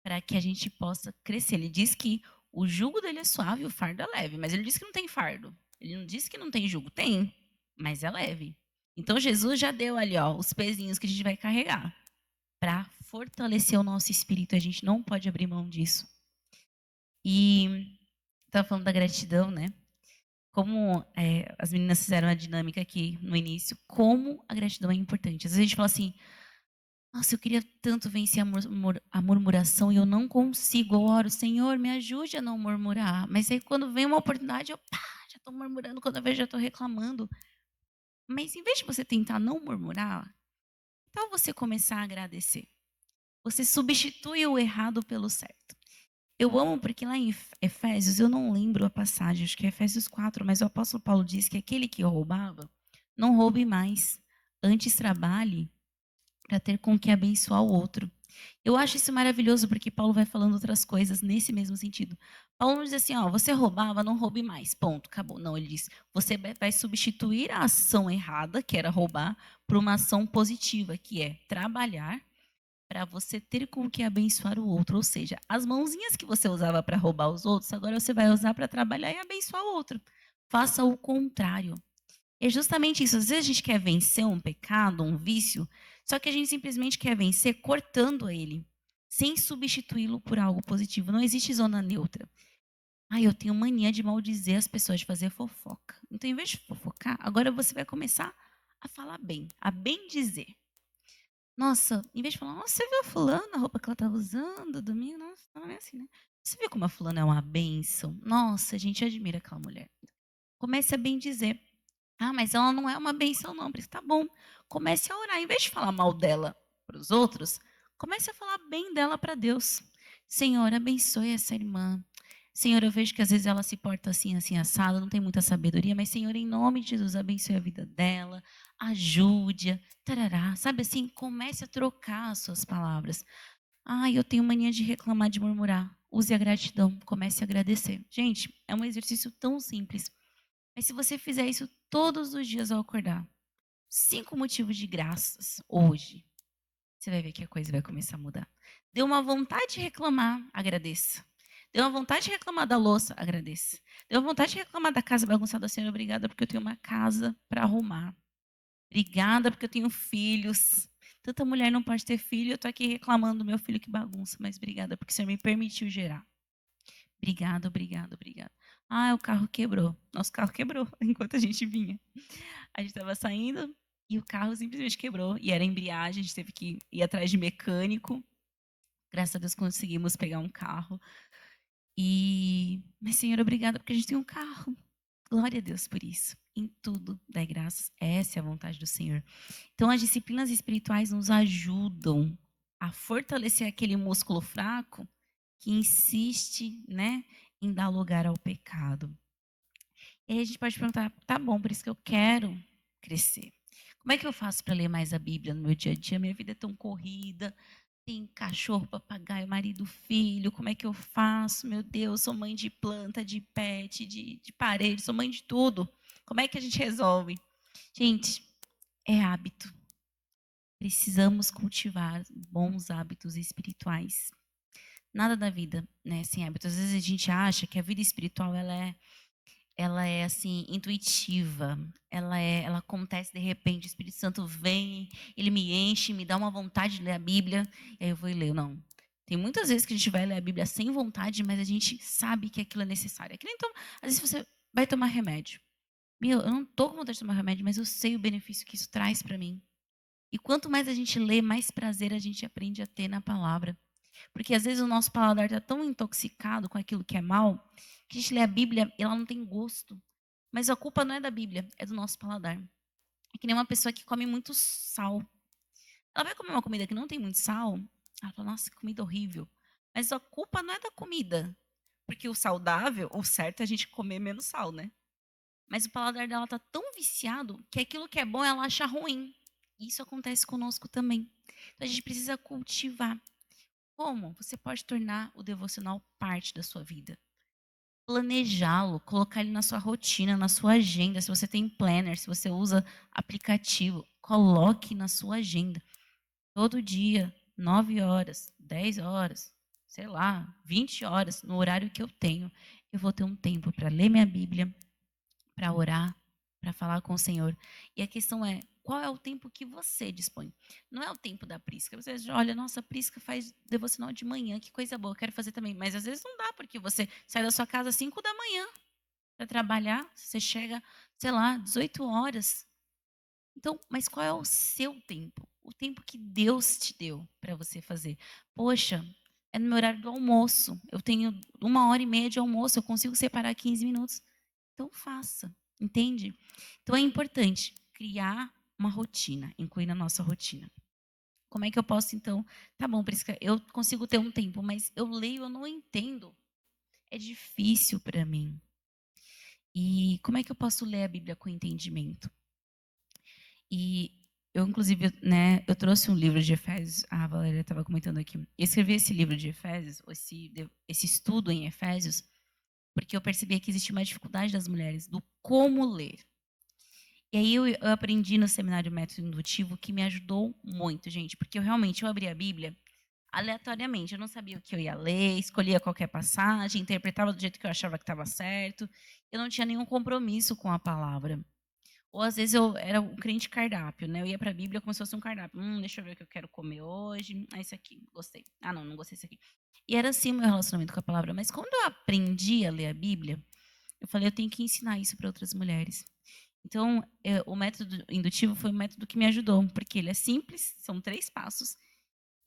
para que a gente possa crescer. Ele diz que o jugo dele é suave e o fardo é leve, mas ele diz que não tem fardo. Ele não disse que não tem jugo, tem, mas é leve. Então Jesus já deu ali, ó, os pezinhos que a gente vai carregar para fortalecer o nosso espírito. A gente não pode abrir mão disso. E estava falando da gratidão, né? Como as meninas fizeram a dinâmica aqui no início, como a gratidão é importante. Às vezes a gente fala assim, nossa, eu queria tanto vencer a murmuração e eu não consigo. Eu oro, Senhor, me ajude a não murmurar. Mas aí quando vem uma oportunidade, eu já estou murmurando, quando eu vejo já estou reclamando. Mas em vez de você tentar não murmurar, então você começar a agradecer. Você substitui o errado pelo certo. Eu amo porque lá em Efésios, eu não lembro a passagem, acho que é Efésios 4, mas o apóstolo Paulo diz que aquele que roubava, não roube mais. Antes trabalhe para ter com que abençoar o outro. Eu acho isso maravilhoso porque Paulo vai falando outras coisas nesse mesmo sentido. Paulo não diz assim, ó, você roubava, não roube mais, ponto, acabou. Não, ele diz, você vai substituir a ação errada, que era roubar, por uma ação positiva, que é trabalhar para você ter com que abençoar o outro. Ou seja, as mãozinhas que você usava para roubar os outros, agora você vai usar para trabalhar e abençoar o outro. Faça o contrário. É justamente isso. Às vezes a gente quer vencer um pecado, um vício, só que a gente simplesmente quer vencer cortando ele, sem substituí-lo por algo positivo. Não existe zona neutra. Eu tenho mania de maldizer as pessoas, de fazer fofoca. Então, em vez de fofocar, agora você vai começar a a falar bem, a bem dizer. Nossa, em vez de falar: "Nossa, você viu a fulana, a roupa que ela estava usando domingo? Nossa, não é assim, né. Você viu como a fulana é uma bênção? Nossa, a gente admira aquela mulher". Comece a bem dizer. "Ah, mas ela não é uma bênção não", por isso tá bom. Comece a orar, em vez de falar mal dela para os outros, comece a falar bem dela para Deus. "Senhor, abençoe essa irmã. Senhor, eu vejo que às vezes ela se porta assim, assim, assado, não tem muita sabedoria, mas Senhor, em nome de Jesus, abençoe a vida dela, ajude-a, tarará". Sabe assim, comece a trocar as suas palavras. "Ai, eu tenho mania de reclamar, de murmurar". Use a gratidão, comece a agradecer. Gente, é um exercício tão simples, mas se você fizer isso todos os dias ao acordar, 5 motivos de graças hoje, você vai ver que a coisa vai começar a mudar. Deu uma vontade de reclamar, agradeça. Deu uma vontade de reclamar da louça, agradeça. Deu uma vontade de reclamar da casa bagunçada, Senhor, obrigada porque eu tenho uma casa para arrumar. Obrigada porque eu tenho filhos. Tanta mulher não pode ter filho, eu tô aqui reclamando do meu filho que bagunça, mas obrigada porque o Senhor me permitiu gerar. Obrigada, obrigada, obrigada. Ah, o carro quebrou. Nosso carro quebrou enquanto a gente vinha. A gente estava saindo e o carro simplesmente quebrou. E era embreagem, a gente teve que ir atrás de mecânico. Graças a Deus conseguimos pegar um carro. Mas, Senhor, obrigada porque a gente tem um carro. Glória a Deus por isso. Em tudo, dai graças. Essa é a vontade do Senhor. Então, as disciplinas espirituais nos ajudam a fortalecer aquele músculo fraco que insiste, né, em dar lugar ao pecado. E aí a gente pode perguntar: tá bom, por isso que eu quero crescer. Como é que eu faço para ler mais a Bíblia no meu dia a dia? Minha vida é tão corrida, tem cachorro, papagaio, marido, filho. Como é que eu faço? Meu Deus, sou mãe de planta, de pet, de parede, sou mãe de tudo. Como é que a gente resolve? Gente, é hábito. Precisamos cultivar bons hábitos espirituais. Nada da vida, né, sem hábitos. Às vezes a gente acha que a vida espiritual ela é assim intuitiva, ela acontece de repente, o Espírito Santo vem, ele me enche, me dá uma vontade de ler a Bíblia, e aí eu vou e leio. Não. Tem muitas vezes que a gente vai ler a Bíblia sem vontade, mas a gente sabe que aquilo é necessário. É que nem às vezes você vai tomar remédio. Meu, eu não tô com vontade de tomar remédio, mas eu sei o benefício que isso traz para mim. E quanto mais a gente lê, mais prazer a gente aprende a ter na palavra. Porque às vezes o nosso paladar está tão intoxicado com aquilo que é mal, que a gente lê a Bíblia e ela não tem gosto. Mas a culpa não é da Bíblia, é do nosso paladar. É que nem uma pessoa que come muito sal. Ela vai comer uma comida que não tem muito sal, ela fala, nossa, que comida horrível. Mas a culpa não é da comida. Porque o saudável, o certo é a gente comer menos sal, né? Mas o paladar dela tá tão viciado que aquilo que é bom ela acha ruim. E isso acontece conosco também. Então a gente precisa cultivar. Como? Você pode tornar o devocional parte da sua vida. Planejá-lo, colocar ele na sua rotina, na sua agenda. Se você tem planner, se você usa aplicativo, coloque na sua agenda. Todo dia, 9 horas, 10 horas, sei lá, 20 horas, no horário que eu tenho, eu vou ter um tempo para ler minha Bíblia, para orar, para falar com o Senhor. E a questão é, qual é o tempo que você dispõe? Não é o tempo da Prisca. Você olha, nossa, a Prisca faz devocional de manhã, que coisa boa, eu quero fazer também. Mas às vezes não dá, porque você sai da sua casa às 5 da manhã para trabalhar, você chega, sei lá, 18 horas. Então, mas qual é o seu tempo? O tempo que Deus te deu para você fazer. Poxa, é no meu horário do almoço. Eu tenho 1 hora e meia de almoço, eu consigo separar 15 minutos. Então faça, entende? Então é importante criar uma rotina, incluir na nossa rotina. Como é que eu posso então? Tá bom, Prisca, eu consigo ter um tempo, mas eu leio, eu não entendo. É difícil para mim. E como é que eu posso ler a Bíblia com entendimento? E eu, inclusive, né, eu trouxe um livro de Efésios, a Valéria estava comentando aqui. Eu escrevi esse livro de Efésios, esse estudo em Efésios, porque eu percebi que existe uma dificuldade das mulheres do como ler. E aí eu aprendi no seminário Método Indutivo que me ajudou muito, gente, porque eu abri a Bíblia aleatoriamente, eu não sabia o que eu ia ler, escolhia qualquer passagem, interpretava do jeito que eu achava que estava certo, eu não tinha nenhum compromisso com a palavra. Ou às vezes eu era um crente cardápio, né? Eu ia para a Bíblia como se fosse um cardápio. Deixa eu ver o que eu quero comer hoje. Ah, isso aqui, gostei. Ah, não, não gostei disso aqui. E era assim o meu relacionamento com a palavra. Mas quando eu aprendi a ler a Bíblia, eu falei, eu tenho que ensinar isso para outras mulheres. Então, o método indutivo foi um método que me ajudou, porque ele é simples, são 3 passos,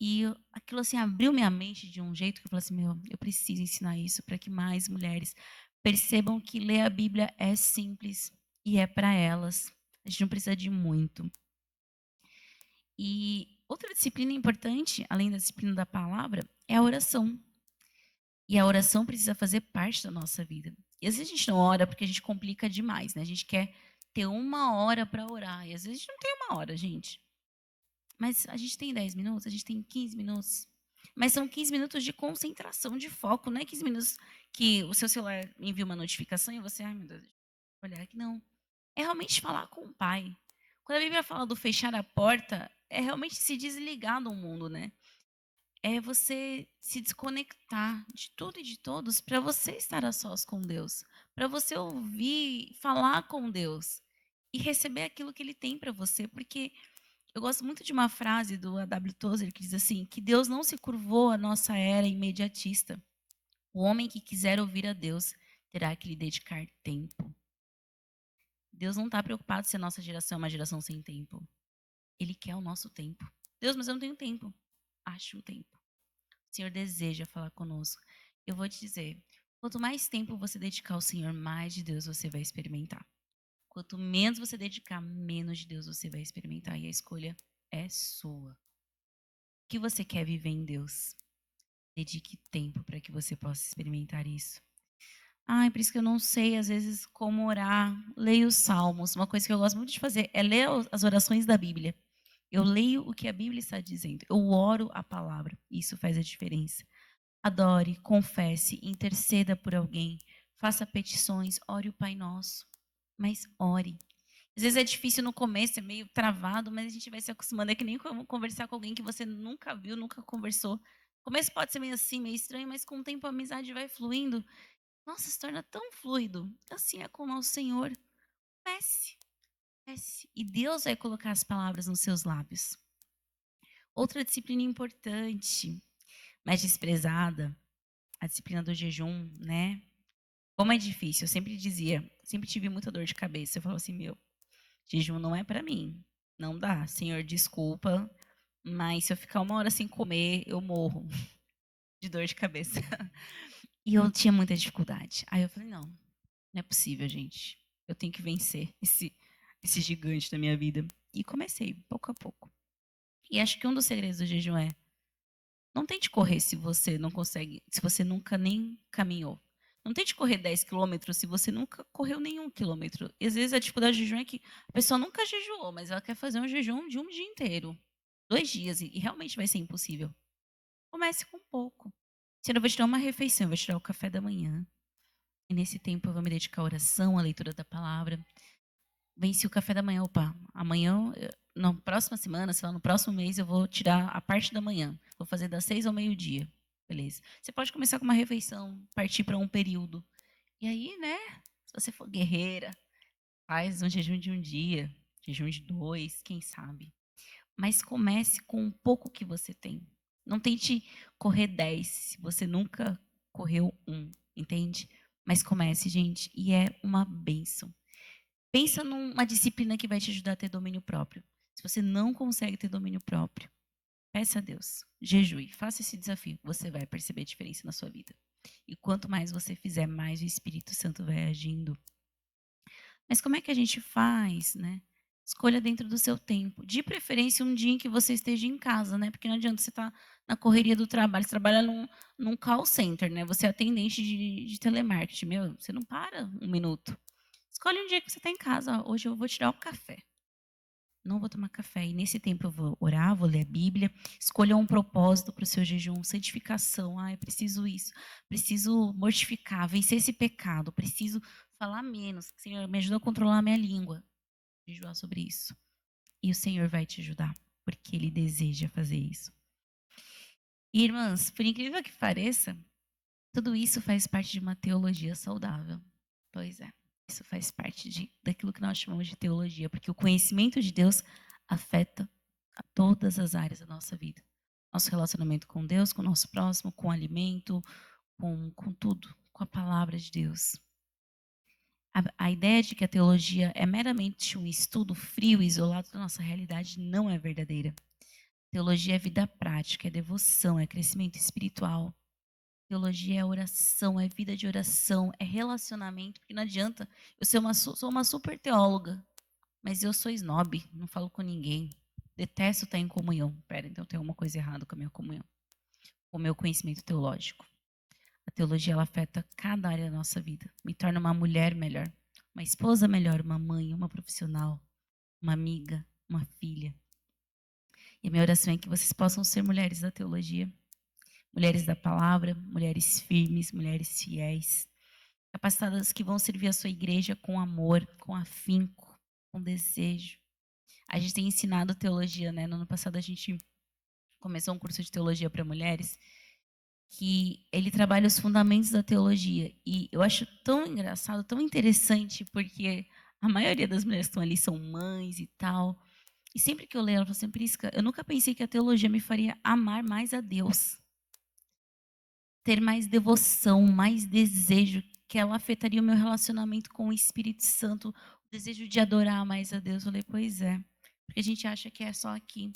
e aquilo, assim, abriu minha mente de um jeito que eu falei assim: "Meu, eu preciso ensinar isso para que mais mulheres percebam que ler a Bíblia é simples e é para elas. A gente não precisa de muito". E outra disciplina importante, além da disciplina da palavra, é a oração. E a oração precisa fazer parte da nossa vida. E às vezes a gente não ora porque a gente complica demais, né? A gente quer ter 1 hora para orar. E às vezes a gente não tem 1 hora, gente. Mas a gente tem 10 minutos, a gente tem 15 minutos. Mas são 15 minutos de concentração, de foco. Não é 15 minutos que o seu celular envia uma notificação e você, ai meu Deus, deixa eu olhar aqui. Não. É realmente falar com o Pai. Quando a Bíblia fala do fechar a porta, é realmente se desligar do mundo, né? É você se desconectar de tudo e de todos para você estar a sós com Deus, para você ouvir, falar com Deus e receber aquilo que Ele tem para você, porque eu gosto muito de uma frase do A.W. Tozer que diz assim, que Deus não se curvou à nossa era imediatista. O homem que quiser ouvir a Deus terá que lhe dedicar tempo. Deus não está preocupado se a nossa geração é uma geração sem tempo. Ele quer o nosso tempo. Deus, mas eu não tenho tempo. Ache um tempo. O Senhor deseja falar conosco. Eu vou te dizer, quanto mais tempo você dedicar ao Senhor, mais de Deus você vai experimentar. Quanto menos você dedicar, menos de Deus você vai experimentar. E a escolha é sua. O que você quer viver em Deus? Dedique tempo para que você possa experimentar isso. Ai, por isso que eu não sei, às vezes, como orar. Leio os salmos. Uma coisa que eu gosto muito de fazer é ler as orações da Bíblia. Eu leio o que a Bíblia está dizendo. Eu oro a palavra. Isso faz a diferença. Adore, confesse, interceda por alguém, faça petições, ore o Pai Nosso, mas ore. Às vezes é difícil no começo, é meio travado, mas a gente vai se acostumando. É que nem como conversar com alguém que você nunca viu, nunca conversou. O começo pode ser meio assim, meio estranho, mas com o tempo a amizade vai fluindo. Nossa, se torna tão fluido. Assim é com o nosso Senhor. Pece, pece. E Deus vai colocar as palavras nos seus lábios. Outra disciplina importante, mas desprezada, a disciplina do jejum, né? Como é difícil, eu sempre dizia, sempre tive muita dor de cabeça. Eu falava assim, meu, jejum não é para mim. Não dá, Senhor, desculpa, mas se eu ficar 1 hora sem comer, eu morro de dor de cabeça. E eu tinha muita dificuldade. Aí eu falei, não, não é possível, gente. Eu tenho que vencer esse gigante da minha vida. E comecei, pouco a pouco. E acho que um dos segredos do jejum é não tente correr se você não consegue, se você nunca nem caminhou. Não tente correr 10 quilômetros se você nunca correu nenhum quilômetro. E às vezes a dificuldade de jejum é que a pessoa nunca jejuou, mas ela quer fazer um jejum de um dia inteiro, 2 dias, e realmente vai ser impossível. Comece com pouco. Se eu vou te dar uma refeição, eu vou te dar o café da manhã. E nesse tempo eu vou me dedicar à oração, à leitura da palavra. Venci o café da manhã, opa, amanhã, na próxima semana, sei lá, no próximo mês, eu vou tirar a parte da manhã. Vou fazer das 6 ao meio-dia. Beleza. Você pode começar com uma refeição, partir para um período. E aí, né, se você for guerreira, faz um jejum de um dia, jejum de 2, quem sabe. Mas comece com um pouco que você tem. Não tente correr 10 se você nunca correu um, entende? Mas comece, gente, e é uma bênção. Pensa numa disciplina que vai te ajudar a ter domínio próprio. Se você não consegue ter domínio próprio, peça a Deus, jejue, faça esse desafio. Você vai perceber a diferença na sua vida. E quanto mais você fizer, mais o Espírito Santo vai agindo. Mas como é que a gente faz, né? Escolha dentro do seu tempo. De preferência, um dia em que você esteja em casa, né? Porque não adianta você estar na correria do trabalho. Você trabalha num call center, né? Você é atendente de telemarketing. Meu, você não para um minuto. Escolhe um dia que você está em casa. Ó, hoje eu vou tirar o café. Não vou tomar café. E nesse tempo eu vou orar, vou ler a Bíblia. Escolha um propósito para o seu jejum, santificação. Ah, eu preciso isso. Preciso mortificar, vencer esse pecado. Preciso falar menos. Senhor, me ajuda a controlar a minha língua. Jejuar sobre isso. E o Senhor vai te ajudar, porque Ele deseja fazer isso. E, irmãs, por incrível que pareça, tudo isso faz parte de uma teologia saudável. Pois é. Isso faz parte daquilo que nós chamamos de teologia, porque o conhecimento de Deus afeta a todas as áreas da nossa vida. Nosso relacionamento com Deus, com o nosso próximo, com o alimento, com tudo, com a palavra de Deus. A ideia de que a teologia é meramente um estudo frio e isolado da nossa realidade não é verdadeira. Teologia é vida prática, é devoção, é crescimento espiritual. Teologia é oração, é vida de oração, é relacionamento. Porque não adianta eu ser sou uma super teóloga, mas eu sou snob, não falo com ninguém. Detesto estar em comunhão. Pera, então tem alguma coisa errada com a minha comunhão, com o meu conhecimento teológico. A teologia ela afeta cada área da nossa vida. Me torna uma mulher melhor, uma esposa melhor, uma mãe, uma profissional, uma amiga, uma filha. E a minha oração é que vocês possam ser mulheres da teologia, mulheres da palavra, mulheres firmes, mulheres fiéis, capacitadas que vão servir a sua igreja com amor, com afinco, com desejo. A gente tem ensinado teologia, né? No ano passado a gente começou um curso de teologia para mulheres que ele trabalha os fundamentos da teologia. E eu acho tão engraçado, tão interessante, porque a maioria das mulheres que estão ali são mães e tal. E sempre que eu leio, ela fala assim, Prisca, eu nunca pensei que a teologia me faria amar mais a Deus. Ter mais devoção, mais desejo, que ela afetaria o meu relacionamento com o Espírito Santo, o desejo de adorar mais a Deus. Eu falei, pois é, porque a gente acha que é só aqui.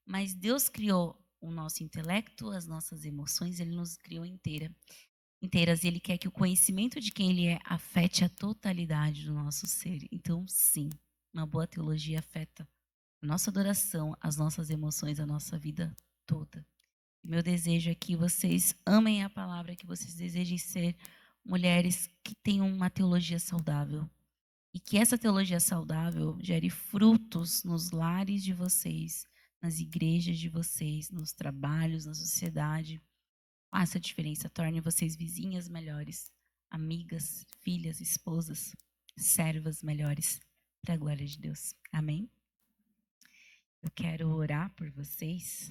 Mas Deus criou o nosso intelecto, as nossas emoções, Ele nos criou inteiras. E Ele quer que o conhecimento de quem Ele é afete a totalidade do nosso ser. Então, sim, uma boa teologia afeta a nossa adoração, as nossas emoções, a nossa vida toda. Meu desejo é que vocês amem a palavra, que vocês desejem ser mulheres que tenham uma teologia saudável. E que essa teologia saudável gere frutos nos lares de vocês, nas igrejas de vocês, nos trabalhos, na sociedade. Faça a diferença, torne vocês vizinhas melhores, amigas, filhas, esposas, servas melhores, para a glória de Deus. Amém? Eu quero orar por vocês,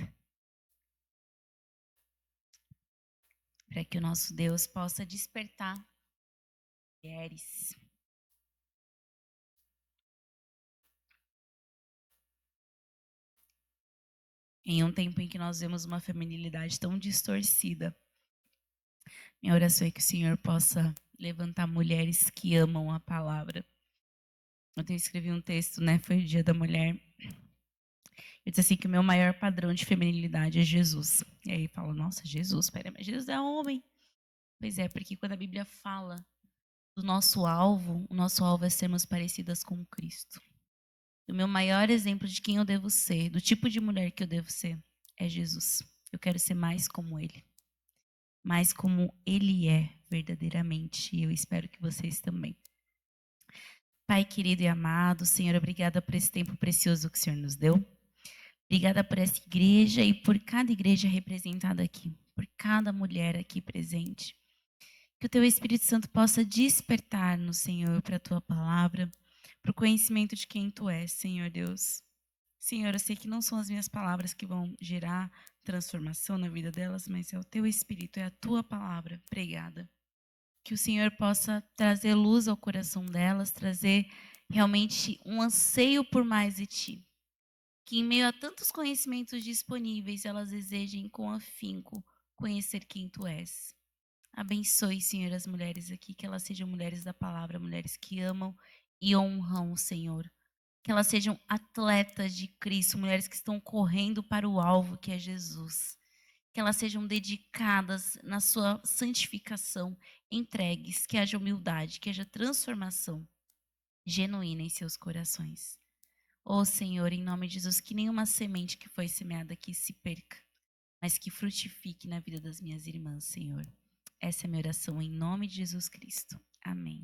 para que o nosso Deus possa despertar mulheres. Em um tempo em que nós vemos uma feminilidade tão distorcida, minha oração é que o Senhor possa levantar mulheres que amam a palavra. Ontem eu escrevi um texto, né? Foi o Dia da Mulher. Eu disse assim que o meu maior padrão de feminilidade é Jesus. E aí fala, nossa, Jesus, peraí, mas Jesus é homem. Pois é, porque quando a Bíblia fala do nosso alvo, o nosso alvo é sermos parecidas com Cristo. O meu maior exemplo de quem eu devo ser, do tipo de mulher que eu devo ser, é Jesus. Eu quero ser mais como Ele. Mais como Ele é verdadeiramente. E eu espero que vocês também. Pai querido e amado, Senhor, obrigada por esse tempo precioso que o Senhor nos deu. Obrigada por essa igreja e por cada igreja representada aqui, por cada mulher aqui presente. Que o Teu Espírito Santo possa despertar-nos, Senhor, para a Tua palavra, para o conhecimento de quem Tu és, Senhor Deus. Senhor, eu sei que não são as minhas palavras que vão gerar transformação na vida delas, mas é o Teu Espírito, é a Tua palavra pregada. Que o Senhor possa trazer luz ao coração delas, trazer realmente um anseio por mais de Ti. Que em meio a tantos conhecimentos disponíveis, elas desejem com afinco conhecer quem Tu és. Abençoe, Senhor, as mulheres aqui, que elas sejam mulheres da palavra, mulheres que amam e honram o Senhor. Que elas sejam atletas de Cristo, mulheres que estão correndo para o alvo, que é Jesus. Que elas sejam dedicadas na sua santificação, entregues, que haja humildade, que haja transformação genuína em seus corações. Ó Senhor, em nome de Jesus, que nenhuma semente que foi semeada aqui se perca, mas que frutifique na vida das minhas irmãs, Senhor. Essa é a minha oração em nome de Jesus Cristo. Amém.